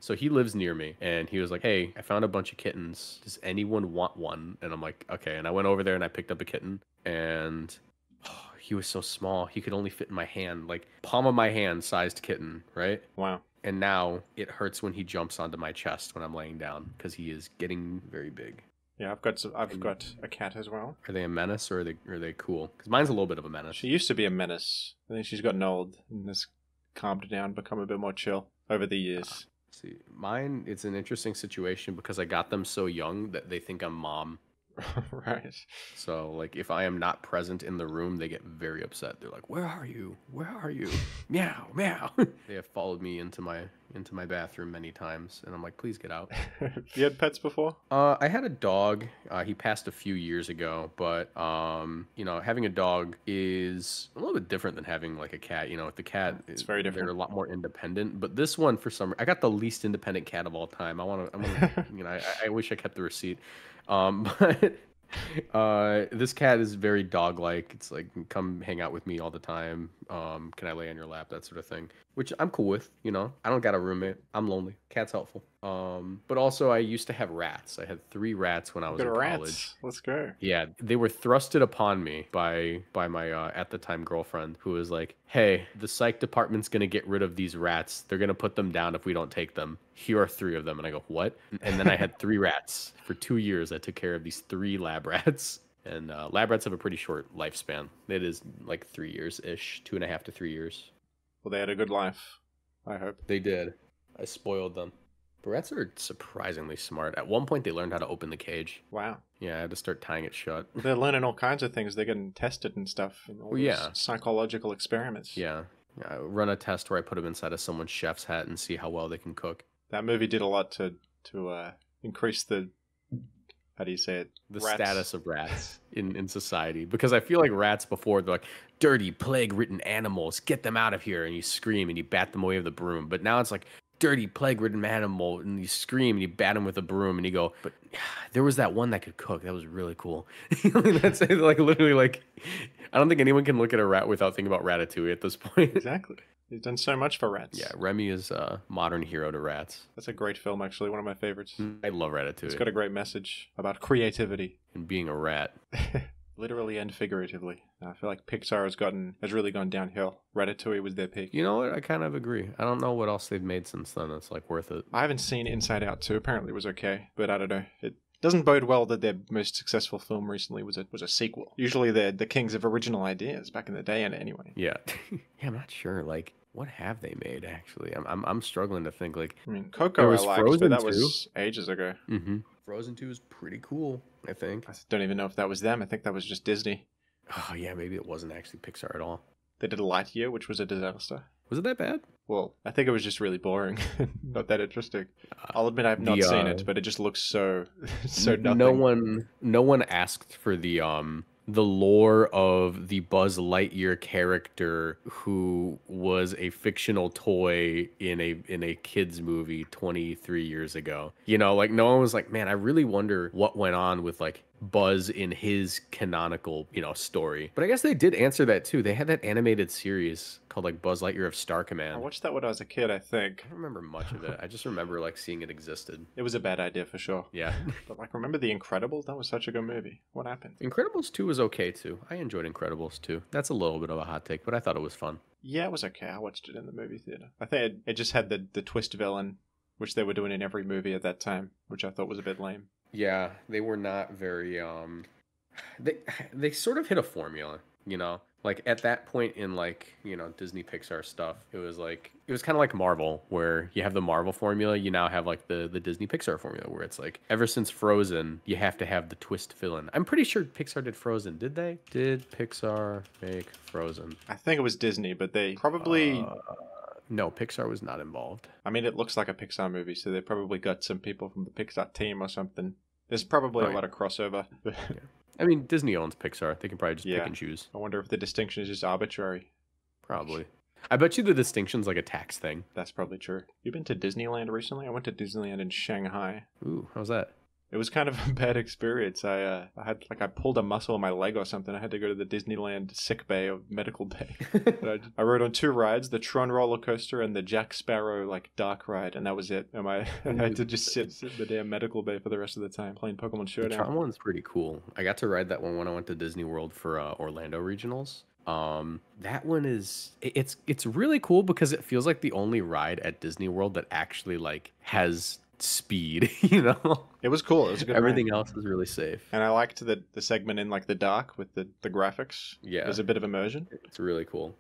So he lives near me, and he was like, "Hey, I found a bunch of kittens. Does anyone want one?" And I'm like, "Okay." And I went over there and I picked up a kitten, and he was so small. He could only fit in my hand, like palm of my hand sized kitten, right? wow. And now it hurts when he jumps onto my chest when I'm laying down because he is getting very big. Yeah, I've got a cat as well. Are they a menace or are they cool? Because mine's a little bit of a menace. She used to be a menace. I think she's gotten old and has calmed down, become a bit more chill over the years. See, mine, it's an interesting situation because I got them so young that they think I'm mom. Right. So, like, if I am not present in the room, they get very upset. They're like, "Where are you? Where are you?" Meow, meow. They have followed me into my bathroom many times, and I'm like, "Please get out." You had pets before? I had a dog. He passed a few years ago, but having a dog is a little bit different than having like a cat. With the cat, It's very different. They're a lot more independent. But this one, I got the least independent cat of all time. I wish I kept the receipt. But this cat is very dog-like. It's like, come hang out with me all the time. Can I lay on your lap? That sort of thing, which I'm cool with. I don't got a roommate. I'm lonely. Cat's helpful. But also I used to have rats. I had 3 rats when I was in college. Rats. Let's go. Yeah, they were thrusted upon me by my at the time girlfriend, who was like, "Hey, the psych department's gonna get rid of these rats. They're gonna put them down if we don't take them. Here are 3 of them." And I go, "What?" And then I had 3 rats for 2 years. I took care of these 3 lab rats. And lab rats have a pretty short lifespan. It is like 3 years ish, 2.5 to 3 years. Well, they had a good life, I hope. They did. I spoiled them. But rats are surprisingly smart. At one point, they learned how to open the cage. Wow. Yeah, I had to start tying it shut. They're learning all kinds of things. They're getting tested and stuff. And all these psychological experiments. Yeah. I run a test where I put them inside of someone's chef's hat and see how well they can cook. That movie did a lot to increase the, how do you say it? The status of rats in society. Because I feel like rats before, they're like, dirty, plague-ridden animals, get them out of here. And you scream and you bat them away with a broom. But now it's like, dirty, plague-ridden animal, and you scream and you bat him with a broom and you go, but there was that one that could cook. That was really cool. That's like literally like, I don't think anyone can look at a rat without thinking about Ratatouille at this point. Exactly. He's done so much for rats. Yeah, Remy is a modern hero to rats. That's a great film, actually. One of my favorites. I love Ratatouille. It's got a great message about creativity. And being a rat. Literally and figuratively. I feel like Pixar has really gone downhill. Ratatouille was their peak. You know what? I kind of agree. I don't know what else they've made since then that's like worth it. I haven't seen Inside Out 2. Apparently it was okay, but I don't know. It doesn't bode well that their most successful film recently was a sequel. Usually they're the kings of original ideas back in the day, and anyway. Yeah. Yeah, I'm not sure. Like, what have they made actually? I'm struggling to think. Like, I mean, Coco I liked, Frozen but that 2. was ages ago. Mm-hmm. Frozen 2 is pretty cool, I think. I don't even know if that was them. I think that was just Disney. Oh, yeah, maybe it wasn't actually Pixar at all. They did Lightyear, which was a disaster. Was it that bad? Well, I think it was just really boring. Not that interesting. I'll admit I've not seen it, but it just looks so nothing. No one asked for the lore of the Buzz Lightyear character who was a fictional toy in a kids movie 23 years ago. Like no one was like, man, I really wonder what went on with like Buzz in his canonical, story. But I guess they did answer that too. They had that animated series called like Buzz Lightyear of Star Command. I watched that when I was a kid, I think. I don't remember much of it. I just remember like seeing it existed. It was a bad idea for sure. Yeah. But like, remember The Incredibles? That was such a good movie. What happened? Incredibles 2 was okay too. I enjoyed Incredibles 2. That's a little bit of a hot take, but I thought it was fun. Yeah, it was okay. I watched it in the movie theater. I think it just had the twist villain, which they were doing in every movie at that time, which I thought was a bit lame. Yeah, they were not very they sort of hit a formula, like at that point in like, Disney Pixar stuff, it was kind of like Marvel, where you have the Marvel formula, you now have like the Disney Pixar formula, where it's like ever since Frozen, you have to have the twist villain. I'm pretty sure Pixar did Frozen. Did they? Did Pixar make Frozen? I think it was Disney, but they probably no, Pixar was not involved. I mean, it looks like a Pixar movie, so they probably got some people from the Pixar team or something. There's probably a lot of crossover. Yeah. I mean, Disney owns Pixar. They can probably just pick and choose. I wonder if the distinction is just arbitrary. Probably. I bet you the distinction's like a tax thing. That's probably true. You been to Disneyland recently? I went to Disneyland in Shanghai. Ooh, how's that? It was kind of a bad experience. I pulled a muscle in my leg or something. I had to go to the Disneyland sick bay or medical bay. I rode on 2 rides: the Tron roller coaster and the Jack Sparrow like dark ride, and that was it. And I had to just sit in the damn medical bay for the rest of the time playing Pokemon Showdown. The Tron one's pretty cool. I got to ride that one when I went to Disney World for Orlando regionals. That one is it's really cool because it feels like the only ride at Disney World that actually like has speed, you know. It was cool. It was a good Everything ride. else is really safe. And I liked the segment in like the dark with the graphics. Yeah, there's a bit of immersion. It's really cool.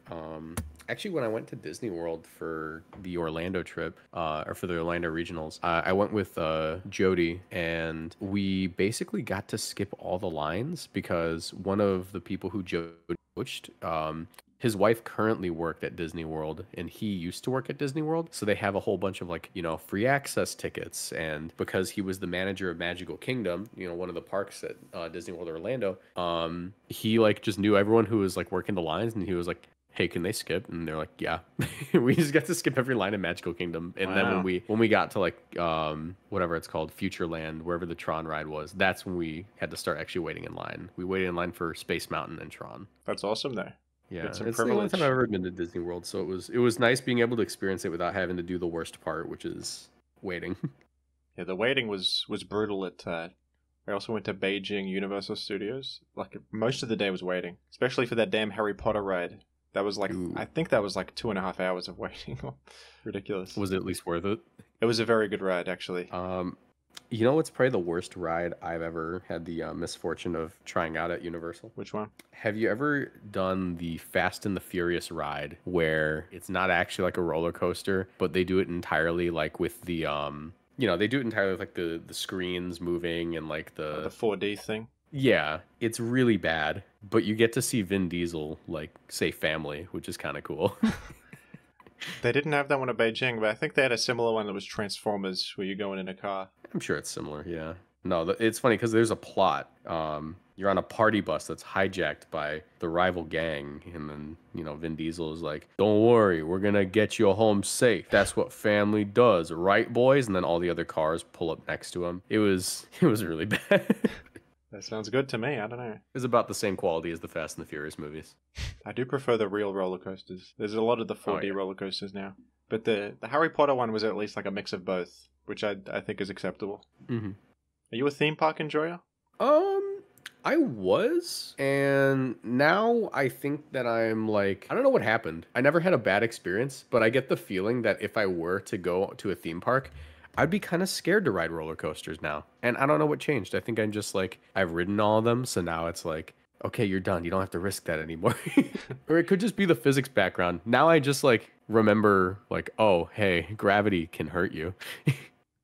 Actually, when I went to Disney World for the Orlando trip, or for the Orlando regionals, I went with Jody, and we basically got to skip all the lines because one of the people who Jody coached, his wife currently worked at Disney World, and he used to work at Disney World. So they have a whole bunch of like, you know, free access tickets. And because he was the manager of Magical Kingdom, you know, one of the parks at Disney World Orlando, he like just knew everyone who was like working the lines, and he was like, hey, can they skip? And they're like, yeah. We just got to skip every line in Magical Kingdom. And then when we got to like whatever it's called, Futureland, wherever the Tron ride was, that's when we had to start actually waiting in line. We waited in line for Space Mountain and Tron. That's awesome though. Yeah, it's the only time I've ever been to Disney World, so it was nice being able to experience it without having to do the worst part, which is waiting. Yeah, the waiting was brutal at I also went to Beijing Universal Studios. Like most of the day was waiting, especially for that damn Harry Potter ride. That was like, I think that was like 2.5 hours of waiting. Ridiculous. Was it at least worth it? It was a very good ride, actually. You know what's probably the worst ride I've ever had the misfortune of trying out at Universal? Which one? Have you ever done the Fast and the Furious ride where it's not actually like a roller coaster, but they do it entirely like with the, you know, they do it entirely with like the screens moving and like the 4D thing? Yeah, it's really bad, but you get to see Vin Diesel like say family, which is kind of cool. They didn't have that one at Beijing, but I think they had a similar one that was Transformers, where you're going in a car. I'm sure it's similar, yeah. No, it's funny because there's a plot. You're on a party bus that's hijacked by the rival gang, and then, you know, Vin Diesel is like, don't worry, we're going to get you home safe. That's what family does, right, boys? And then all the other cars pull up next to him. It was really bad. That sounds good to me. I don't know. It's about the same quality as the Fast and the Furious movies. I do prefer the real roller coasters. There's a lot of the 4D roller coasters now. But the Harry Potter one was at least like a mix of both, which I think is acceptable. Mm-hmm. Are you a theme park enjoyer? I was, and now I think that I'm like, I don't know what happened. I never had a bad experience, but I get the feeling that if I were to go to a theme park, I'd be kind of scared to ride roller coasters now. And I don't know what changed. I think I'm just like, I've ridden all of them, so now it's like, okay, you're done. You don't have to risk that anymore. Or it could just be the physics background. Now I just like remember like, oh, hey, gravity can hurt you.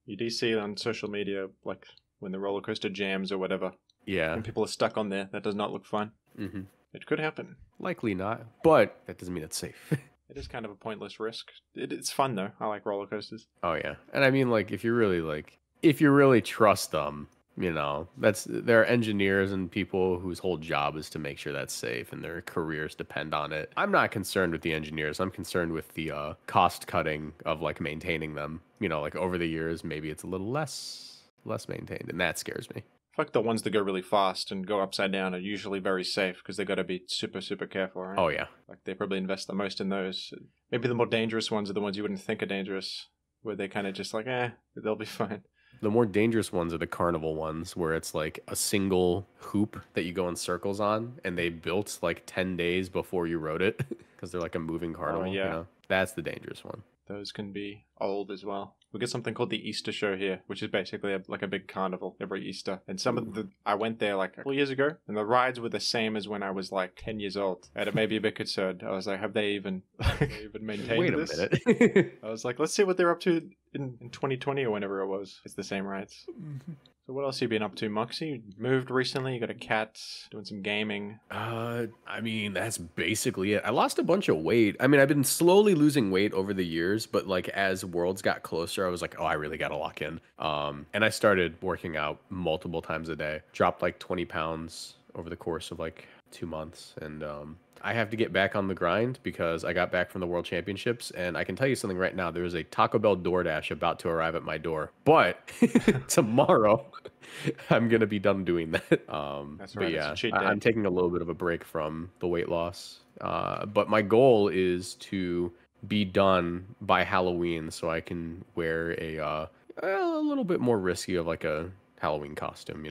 You do see it on social media, like when the roller coaster jams or whatever. Yeah. And people are stuck on there. That does not look fun. Mm-hmm. It could happen. Likely not, but that doesn't mean it's safe. It is kind of a pointless risk. It's fun though. I like roller coasters. Oh yeah. And I mean, like, if you really trust them, you know, there are engineers and people whose whole job is to make sure that's safe and their careers depend on it. I'm not concerned with the engineers. I'm concerned with the cost cutting of like maintaining them. You know, like over the years, maybe it's a little less maintained, and that scares me. Like the ones that go really fast and go upside down are usually very safe because they got to be super, super careful, right? Oh, yeah. Like they probably invest the most in those. Maybe the more dangerous ones are the ones you wouldn't think are dangerous, where they kind of just like, they'll be fine. The more dangerous ones are the carnival ones, where it's like a single hoop that you go in circles on, and they built like 10 days before you rode it because they're like a moving carnival. Oh, yeah. You know? That's the dangerous one. Those can be old as well. We get something called the Easter show here, which is basically like a big carnival every Easter. And I went there like a couple years ago, and the rides were the same as when I was like 10 years old. And it made me a bit concerned. I was like, have they even maintained this? Wait a minute. I was like, let's see what they're up to in 2020 or whenever it was. It's the same rides. So what else have you been up to, Moxie? You moved recently, you got a cat, doing some gaming. I mean, that's basically it. I lost a bunch of weight. I mean, I've been slowly losing weight over the years, but like as Worlds got closer, I was like, oh, I really got to lock in. And I started working out multiple times a day. Dropped like 20 pounds over the course of like 2 months, and I have to get back on the grind because I got back from the World Championships, and I can tell you something right now. There is a Taco Bell DoorDash about to arrive at my door, but tomorrow I'm gonna be done doing that. That's But right. It's yeah, a cheat day. I'm taking a little bit of a break from the weight loss. But my goal is to be done by Halloween, so I can wear a little bit more risky of like a Halloween costume.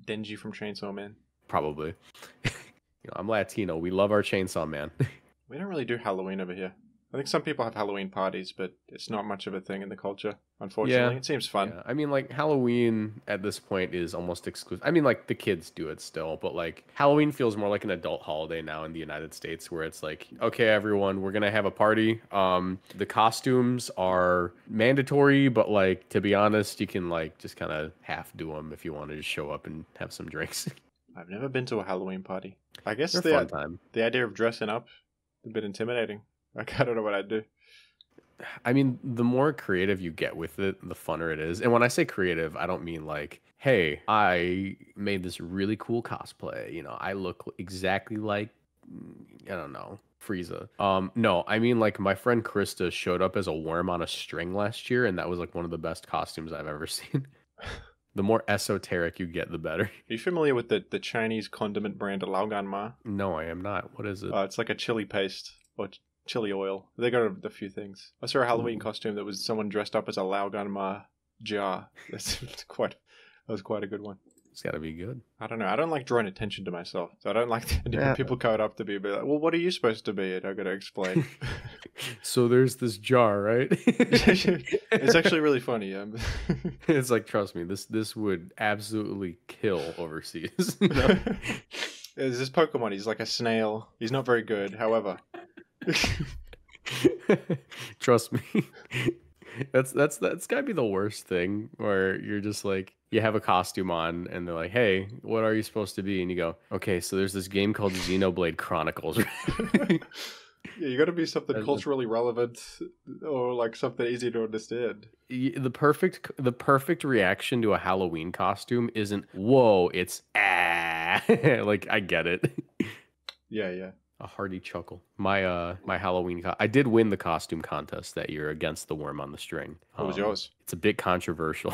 Denji from Chainsaw Man. Probably. I'm Latino. We love our Chainsaw Man. We don't really do Halloween over here. I think some people have Halloween parties, but it's not much of a thing in the culture, unfortunately. Yeah. It seems fun. Yeah. I mean, like, Halloween at this point is almost exclusive. I mean, like, the kids do it still, but like Halloween feels more like an adult holiday now in the United States, where it's like, okay, everyone, we're gonna have a party. The costumes are mandatory, but like, to be honest, you can like just kind of half do them if you want to just show up and have some drinks. I've never been to a Halloween party. I guess They're a fun time. the idea of dressing up is a bit intimidating. Like, I don't know what I'd do. I mean, the more creative you get with it, the funner it is. And when I say creative, I don't mean like, hey, I made this really cool cosplay. I look exactly like, I don't know, Frieza. No, I mean like my friend Krista showed up as a worm on a string last year, and that was like one of the best costumes I've ever seen. The more esoteric you get, the better. Are you familiar with the Chinese condiment brand Laoganma? No, I am not. What is it? It's like a chili paste or chili oil. They got a few things. I saw a Halloween costume that was someone dressed up as a Laoganma jar. That was quite a good one. It's got to be good. I don't know. I don't like drawing attention to myself. So I don't like the idea of people come up to me and be like, well, what are you supposed to be? And I got to explain. So there's this jar, right? It's actually really funny. It's like, trust me, this would absolutely kill overseas. There's this Pokemon. He's like a snail. He's not very good. However, trust me. That's gotta be the worst thing, where you're just like, you have a costume on and they're like, hey, what are you supposed to be? And you go, okay, so there's this game called Xenoblade Chronicles. Yeah, you got to be something culturally relevant or like something easy to understand. The perfect reaction to a Halloween costume isn't whoa, it's ah. Like, I get it. Yeah. A hearty chuckle. My Halloween I did win the costume contest that year against the worm on the string. What was yours? It's a bit controversial.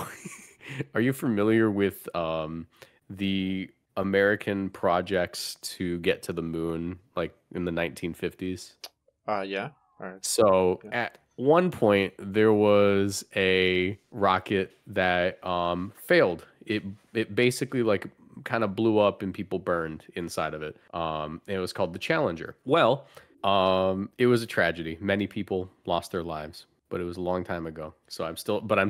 Are you familiar with the American projects to get to the moon, like in the 1950s? Yeah. All right. So at one point there was a rocket that failed. It basically like kind of blew up and people burned inside of it. And it was called the Challenger. Well, it was a tragedy. Many people lost their lives, but it was a long time ago. So I'm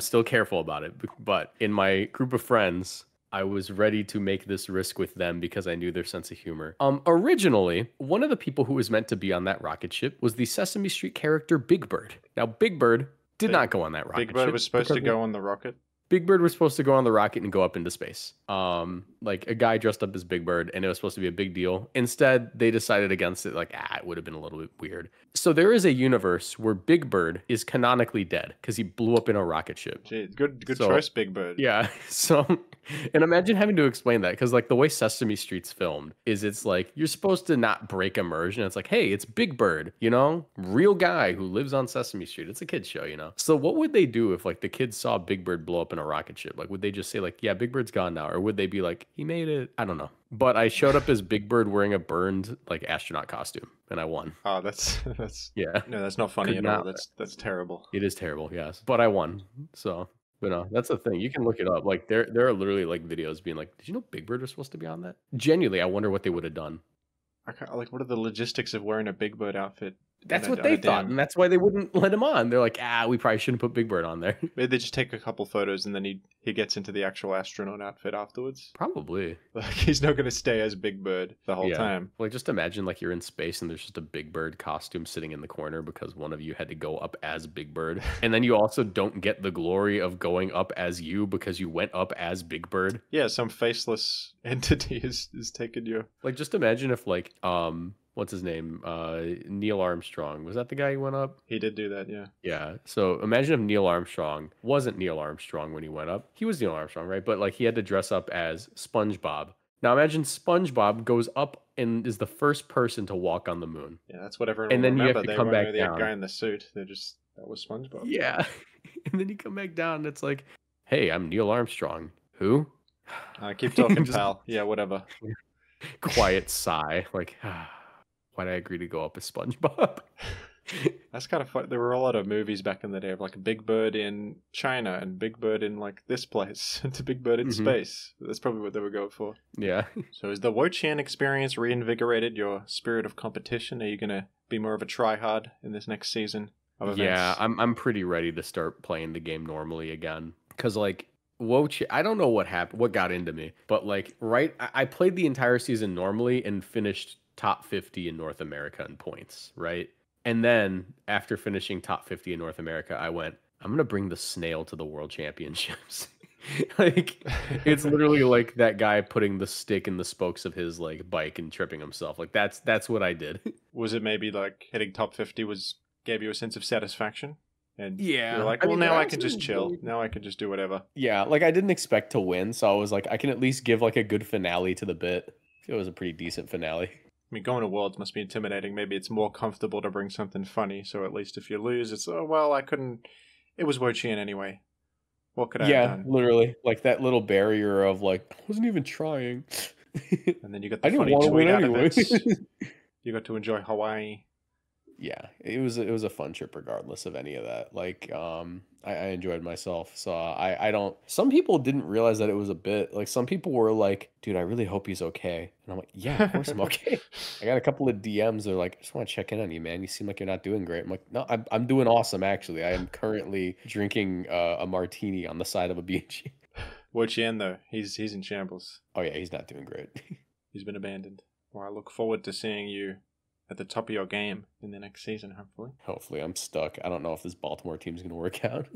still careful about it. But in my group of friends, I was ready to make this risk with them because I knew their sense of humor. Originally, one of the people who was meant to be on that rocket ship was the Sesame Street character Big Bird. Now, Big Bird did not go on that rocket ship. Big Bird was supposed to go on the rocket? Big Bird was supposed to go on the rocket and go up into space. Like a guy dressed up as Big Bird, and it was supposed to be a big deal. Instead, they decided against it. Like, it would have been a little bit weird. So there is a universe where Big Bird is canonically dead because he blew up in a rocket ship. Jeez, good choice, Big Bird. Yeah. So, and imagine having to explain that, because like the way Sesame Street's filmed is, it's like you're supposed to not break immersion. It's like, hey, it's Big Bird, real guy who lives on Sesame Street. It's a kid's show, So what would they do if like the kids saw Big Bird blow up in a rocket ship? Like, would they just say like, yeah, Big Bird's gone now? Or would they be like, he made it? I don't know. But I showed up as Big Bird wearing a burned like astronaut costume, and I won. Oh, that's yeah. No, that's not funny at all. That's terrible. It is terrible, yes. But I won. So, but no, that's the thing. You can look it up. Like there are literally like videos being like, did you know Big Bird was supposed to be on that? Genuinely, I wonder what they would have done. What are the logistics of wearing a Big Bird outfit? That's what they thought, and that's why they wouldn't let him on. They're like, we probably shouldn't put Big Bird on there. Maybe they just take a couple photos and then he gets into the actual astronaut outfit afterwards. Probably. Like, he's not going to stay as Big Bird the whole time. Like, just imagine like you're in space and there's just a Big Bird costume sitting in the corner because one of you had to go up as Big Bird. And then you also don't get the glory of going up as you because you went up as Big Bird. Yeah, some faceless entity is taking you. Like, just imagine if like, what's his name? Neil Armstrong. Was that the guy who went up? He did do that, yeah. Yeah. So imagine if Neil Armstrong wasn't Neil Armstrong when he went up. He was Neil Armstrong, right? But like he had to dress up as SpongeBob Now imagine SpongeBob goes up and is the first person to walk on the moon. Yeah, that's what everyone And will then you have remember. to They come won't back know the guy down. in the suit. They're just, that was SpongeBob. Yeah. And then you come back down and it's like, hey, I'm Neil Armstrong. Who? Keep talking, Just pal. Yeah, whatever. quiet sigh. Like, why'd I agree to go up as SpongeBob? That's kind of fun. There were a lot of movies back in the day of like Big Bird in China and Big Bird in like this place to Big Bird in space. That's probably what they were going for. Yeah. So is the Wo-Chien experience reinvigorated your spirit of competition? Are you going to be more of a try-hard in this next season of events? Yeah, I'm pretty ready to start playing the game normally again. Because, like, Wo-Chien, I don't know what happened, what got into me. But, like, I played the entire season normally and finished top 50 in North America in points, right? And then, after finishing top 50 in North America, I went, I'm going to bring the snail to the World Championships. Like, it's literally like that guy putting the stick in the spokes of his, like, bike and tripping himself. Like, that's what I did. Was it maybe like hitting top 50 gave you a sense of satisfaction? And Yeah. you're like, well, now I can just chill. Now I can just do whatever. Yeah, like I didn't expect to win, so I was like, I can at least give like a good finale to the bit. It was a pretty decent finale. I mean, going to Worlds must be intimidating. Maybe it's more comfortable to bring something funny, so at least if you lose, it's, oh, well, I couldn't... It was Wo-Chien anyway. What could I have done? Yeah, literally. Like that little barrier of like, I wasn't even trying. And then you got I the didn't funny want to tweet win out anyway. of it. You got to enjoy Hawaii. Yeah, it was a fun trip regardless of any of that. Like, I enjoyed myself. So I don't. Some people didn't realize that it was a bit. Like some people were like, "Dude, I really hope he's okay." And I'm like, "Yeah, of course I'm okay." I got a couple of DMs. They're like, "I just want to check in on you, man. You seem like you're not doing great." I'm like, "No, I'm doing awesome actually. I am currently drinking a martini on the side of a beach." Wo-Chien though, he's in shambles. Oh yeah, he's not doing great. He's been abandoned. Well, I look forward to seeing you at the top of your game in the next season, hopefully. Hopefully, I'm stuck. I don't know if this Baltimore team's gonna work out.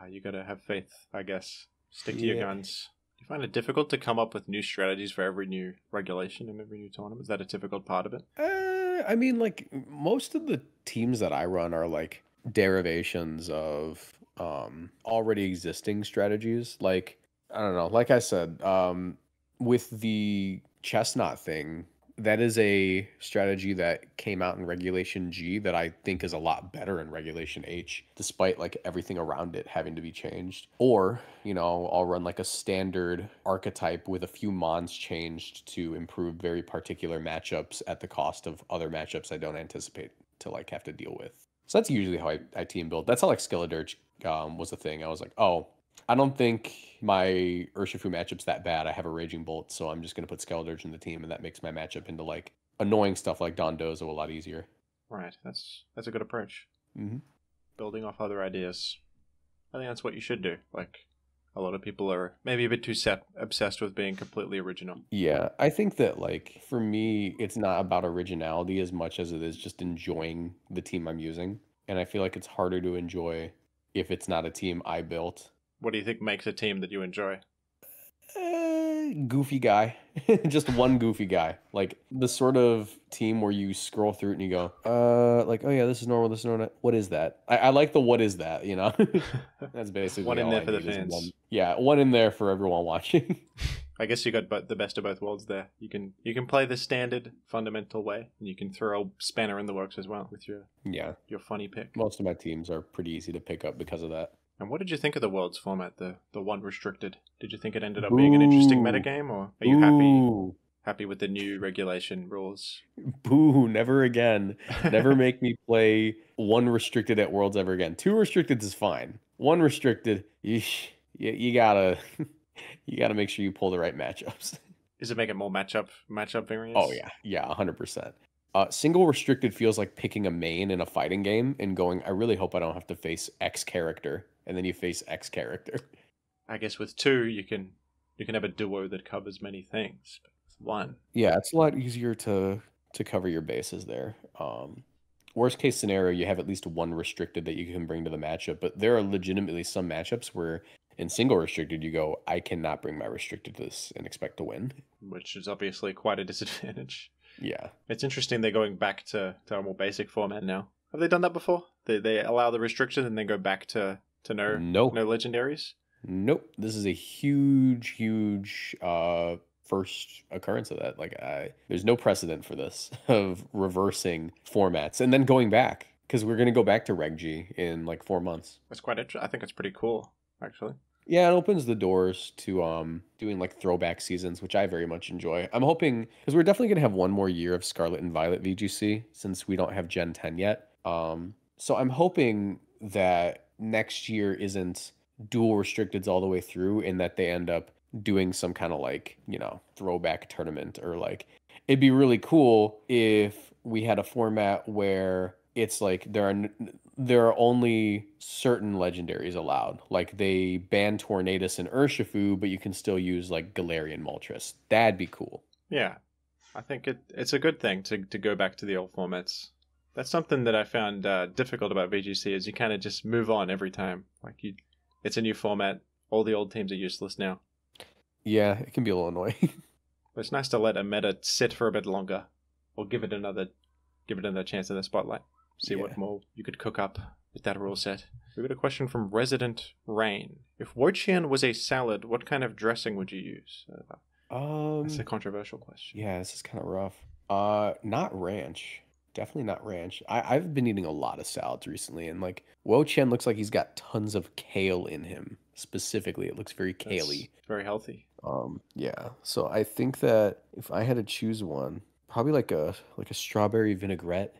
You gotta have faith, I guess. Stick to your guns. Do you find it difficult to come up with new strategies for every new regulation and every new tournament? Is that a difficult part of it? I mean, like most of the teams that I run are like derivations of already existing strategies. Like I don't know, like I said, with the chestnut thing, that is a strategy that came out in Regulation G that I think is a lot better in Regulation H, despite like everything around it having to be changed. Or, you know, I'll run like a standard archetype with a few mons changed to improve very particular matchups at the cost of other matchups I don't anticipate to like have to deal with. So that's usually how I team build. That's how like Skeledirge was a thing. I was like, oh, I don't think my Urshifu matchup's that bad. I have a Raging Bolt, so I'm just going to put Skeledirge in the team, and that makes my matchup into, like, annoying stuff like Dondozo a lot easier. Right, that's a good approach. Mm-hmm. Building off other ideas. I think that's what you should do. Like, a lot of people are maybe a bit too obsessed with being completely original. Yeah, I think that, like, for me, it's not about originality as much as it is just enjoying the team I'm using. And I feel like it's harder to enjoy if it's not a team I built. What do you think makes a team that you enjoy? Goofy guy. Just one goofy guy. Like the sort of team where you scroll through it and you go, like, oh yeah, this is normal, this is normal. What is that? I like the what is that, you know? That's basically one in all there I for the need is fans. one. Yeah, one in there for everyone watching. I guess you got the best of both worlds there. You can play the standard fundamental way, and you can throw a spanner in the works as well with your funny pick. Most of my teams are pretty easy to pick up because of that. And what did you think of the Worlds format, the one restricted? Did you think it ended up being an interesting metagame, or are you happy with the new regulation rules? Boo, never again. Never make me play one restricted at Worlds ever again. Two restricted is fine. One restricted, you gotta make sure you pull the right matchups. Does it make it more matchup variance? Oh yeah, 100%. Single restricted feels like picking a main in a fighting game and going, I really hope I don't have to face X character, and then you face X character. I guess with two, you can have a duo that covers many things. But with one, yeah, it's a lot easier to cover your bases there. Worst case scenario, you have at least one restricted that you can bring to the matchup, but there are legitimately some matchups where in single restricted, you go, I cannot bring my restricted to this and expect to win. Which is obviously quite a disadvantage. Yeah. It's interesting they're going back to a more basic format now. Have they done that before? They allow the restriction and then go back to no legendaries? Nope. This is a huge first occurrence of that. Like, there's no precedent for this of reversing formats and then going back because we're gonna go back to Reg G in like 4 months. That's quite interesting. I think it's pretty cool, actually. Yeah, it opens the doors to doing like throwback seasons, which I very much enjoy. I'm hoping because we're definitely gonna have one more year of Scarlet and Violet VGC since we don't have Gen 10 yet. So I'm hoping that next year isn't dual restricteds all the way through and that they end up doing some kind of like, throwback tournament or like it'd be really cool if we had a format where it's like there are only certain legendaries allowed. Like they ban Tornadus and Urshifu, but you can still use like Galarian Moltres. That'd be cool. Yeah, I think it's a good thing to go back to the old formats. That's something that I found difficult about VGC is you kind of just move on every time. Like it's a new format. All the old teams are useless now. Yeah, it can be a little annoying. But it's nice to let a meta sit for a bit longer, or give it another chance in the spotlight. See what more you could cook up with that rule set. We got a question from Resident Rain. If Wo-Chien was a salad, what kind of dressing would you use? That's a controversial question. Yeah, this is kind of rough. Not ranch. Definitely not ranch. I've been eating a lot of salads recently, and like Wo-Chien looks like he's got tons of kale in him. Specifically, it looks very kale-y. Very healthy. Yeah. So I think that if I had to choose one, probably like a strawberry vinaigrette,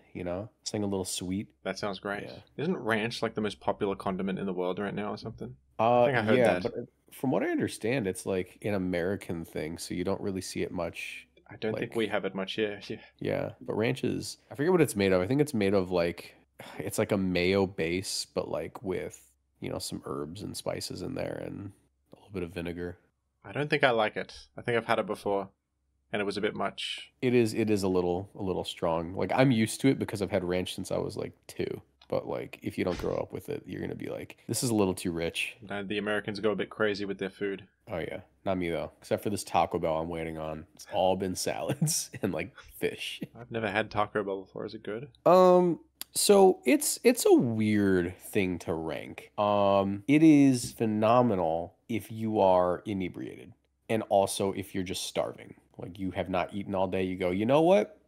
something a little sweet. That sounds great. Yeah. Isn't ranch like the most popular condiment in the world right now or something? I think I heard that. But from what I understand, it's like an American thing, so you don't really see it much. I don't think we have it much here. Yeah, but ranch is, I forget what it's made of. I think it's made of like, it's like a mayo base, but like with, some herbs and spices in there and a little bit of vinegar. I don't think I like it. I think I've had it before, and it was a bit much. It is a little strong. Like I'm used to it because I've had ranch since I was like 2. But like if you don't grow up with it, you're gonna be like, this is a little too rich. The Americans go a bit crazy with their food. Oh yeah, not me though. Except for this Taco Bell I'm waiting on. It's all been salads and like fish. I've never had Taco Bell before. Is it good? So it's a weird thing to rank. It is phenomenal if you are inebriated, and also if you're just starving. Like you have not eaten all day, you go, you know what?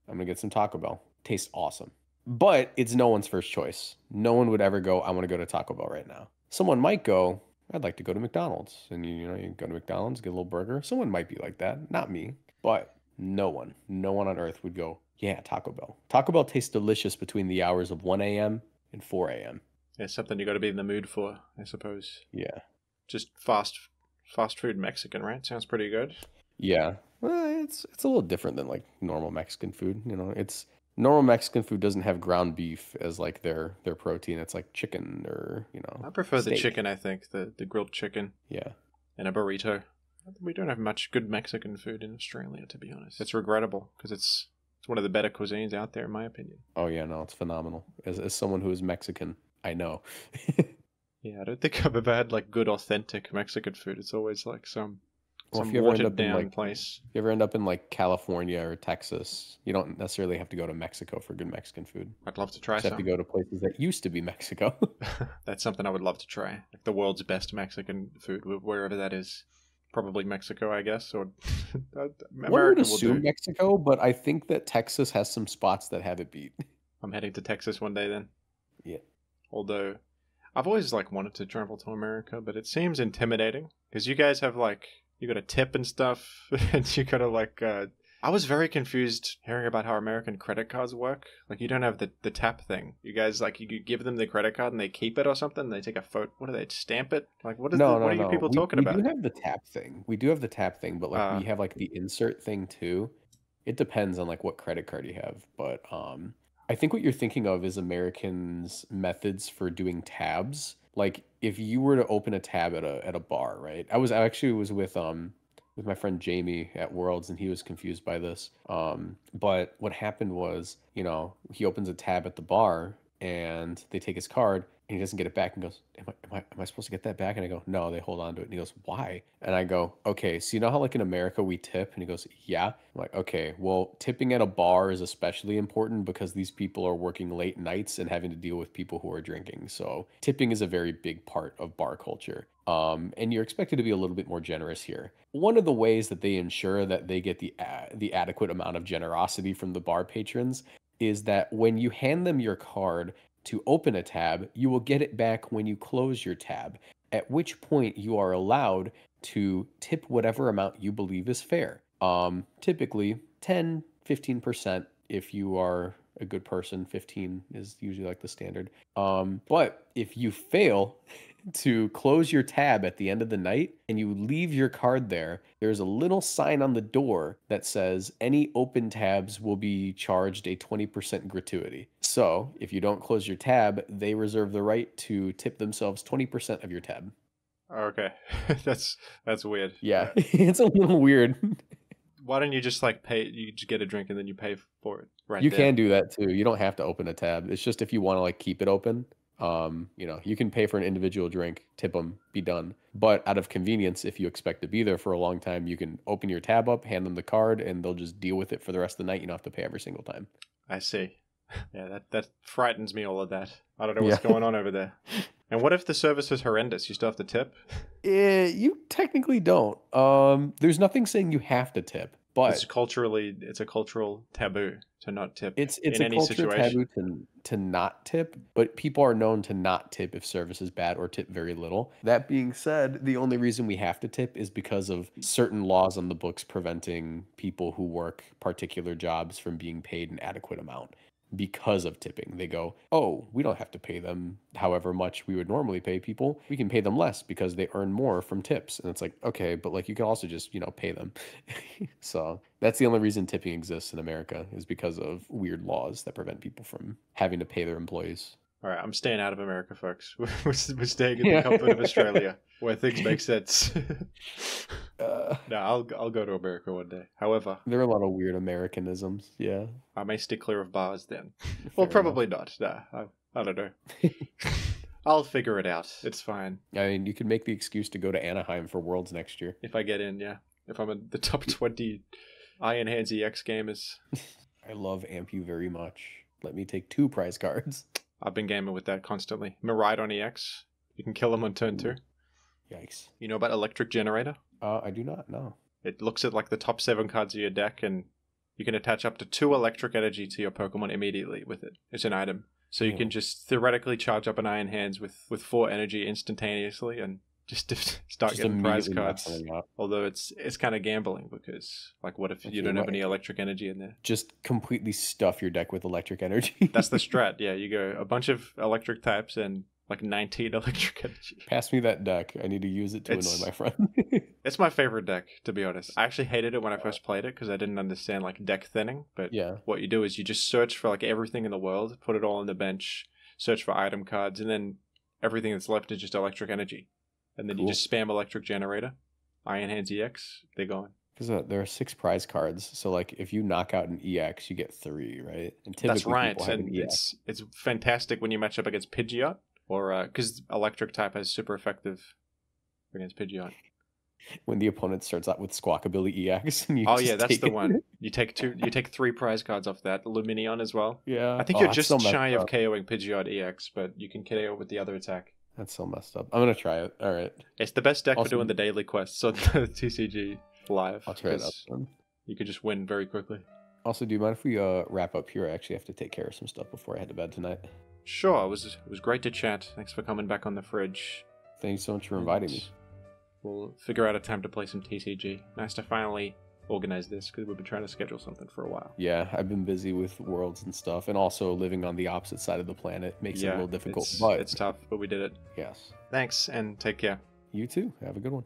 I'm gonna get some Taco Bell. Tastes awesome. But it's no one's first choice. No one would ever go, I want to go to Taco Bell right now. Someone might go, I'd like to go to McDonald's. And you go to McDonald's, get a little burger. Someone might be like that. Not me. But no one on earth would go, yeah, Taco Bell. Taco Bell tastes delicious between the hours of 1 a.m. and 4 a.m. It's something you got to be in the mood for, I suppose. Yeah. Just fast food Mexican, right? Sounds pretty good. Yeah. Well, it's a little different than like normal Mexican food. It's normal Mexican food doesn't have ground beef as like their protein. It's like chicken or, I prefer steak. The chicken, I think, the grilled chicken. Yeah. And a burrito. We don't have much good Mexican food in Australia, to be honest. It's regrettable because it's one of the better cuisines out there, in my opinion. Oh yeah, no, it's phenomenal. As someone who is Mexican, I know. Yeah, I don't think I've ever had like good authentic Mexican food. It's always like some if you ever end watered up in, down like, place. If you ever end up in like California or Texas, you don't necessarily have to go to Mexico for good Mexican food. I'd love to try You have to go to places that used to be Mexico. That's something I would love to try. Like the world's best Mexican food, wherever that is. Probably Mexico, I guess, or One would assume Mexico, but I think that Texas has some spots that have it beat. I'm heading to Texas one day then. Yeah. Although I've always like wanted to travel to America, but it seems intimidating because you guys have like you got to tip and stuff, and you gotta like. I was very confused hearing about how American credit cards work. Like you don't have the tap thing. You guys like you give them the credit card and they keep it or something. They take a photo. What do they stamp it? Like what is what are you people talking about? We do have the tap thing. We do have the tap thing, but like we have like the insert thing too. It depends on like what credit card you have, but I think what you're thinking of is Americans' methods for doing tabs. Like if you were to open a tab at a bar, right? I actually was with my friend Jamie at Worlds, and he was confused by this. But what happened was, he opens a tab at the bar, and they take his card, And he doesn't get it back and goes, am I supposed to get that back? And I go, no, they hold on to it. And he goes, why? And I go, okay, so you know how like in America we tip? And he goes, yeah. I'm like, okay, well, tipping at a bar is especially important because these people are working late nights and having to deal with people who are drinking. So tipping is a very big part of bar culture. And you're expected to be a little bit more generous here. One of the ways that they ensure that they get the adequate amount of generosity from the bar patrons is that when you hand them your card to open a tab, you will get it back when you close your tab, at which point you are allowed to tip whatever amount you believe is fair. Typically 10, 15% if you are a good person. 15 is usually like the standard. But if you fail to close your tab at the end of the night and you leave your card there, there's a little sign on the door that says any open tabs will be charged a 20% gratuity. So if you don't close your tab, they reserve the right to tip themselves 20% of your tab. Okay. That's weird. Yeah, it's a little weird. Why don't you just like pay? You just get a drink and then you pay for it right You there. can do that too. You don't have to open a tab. It's just if you want to like keep it open. You can pay for an individual drink, tip them, be done. But out of convenience, if you expect to be there for a long time, you can open your tab up, hand them the card, and they'll just deal with it for the rest of the night. You don't have to pay every single time. I see. Yeah, that frightens me, all of that. I don't know what's going on over there. And what if the service is horrendous? You still have to tip? You technically don't. There's nothing saying you have to tip, but it's a cultural taboo to not tip. It's in a any cultural situation. taboo to not tip, but people are known to not tip if service is bad or tip very little. That being said, the only reason we have to tip is because of certain laws on the books preventing people who work particular jobs from being paid an adequate amount. Because of tipping, they go, oh, we don't have to pay them however much we would normally pay people. We can pay them less because they earn more from tips. And it's like, okay, but like you can also just, pay them. So that's the only reason tipping exists in America, is because of weird laws that prevent people from having to pay their employees. All right, I'm staying out of America, folks. We're staying in the comfort of Australia, where things make sense. No, I'll go to America one day. However, there are a lot of weird Americanisms. Yeah, I may stick clear of bars then. Well, probably not. Nah, I don't know. I'll figure it out. It's fine. I mean, you could make the excuse to go to Anaheim for Worlds next year. If I get in, yeah. If I'm in the top 20 Iron Hands EX gamers. I love Ampu very much. Let me take 2 prize cards. I've been gaming with that constantly. Miride on EX. You can kill him on turn 2. Yikes. You know about Electric Generator? I do not know. It looks at like the top 7 cards of your deck, and you can attach up to 2 electric energy to your Pokemon immediately with it. It's an item. So you can just theoretically charge up an Iron Hands with 4 energy instantaneously and just start getting prize cards. Although it's kind of gambling because, like, what if you don't have any electric energy in there? Just completely stuff your deck with electric energy. That's the strat. Yeah, you go a bunch of electric types and like 19 electric energy. Pass me that deck. I need to use it to annoy my friend. It's my favorite deck, to be honest. I actually hated it when I first played it because I didn't understand like deck thinning. But what you do is you just search for like everything in the world, put it all on the bench, search for item cards, and then everything that's left is just electric energy. And then you just spam Electric Generator, Iron Hands EX, they're going. Because there are 6 prize cards, so like if you knock out an EX, you get 3, right? And typically that's right, and it's fantastic when you match up against Pidgeot, or because Electric type has super effective against Pidgeot. When the opponent starts out with Squawkabilly EX, and you that's the one. You take 3 prize cards off that. Luminion as well. Yeah, I think you're just shy of KOing Pidgeot EX, but you can KO with the other attack. That's so messed up. I'm gonna try it. All right. It's the best deck for doing the daily quests on the TCG live. I'll try it out then. You could just win very quickly. Also, do you mind if we wrap up here? I actually have to take care of some stuff before I head to bed tonight. Sure. It was great to chat. Thanks for coming back on the fridge. Thanks so much for inviting me. We'll figure out a time to play some TCG. Nice to finally organize this because we've been trying to schedule something for a while. Yeah, I've been busy with Worlds and stuff, and also living on the opposite side of the planet makes it a little difficult. But it's tough, but we did it. Yes. Thanks, and take care. You too. Have a good one.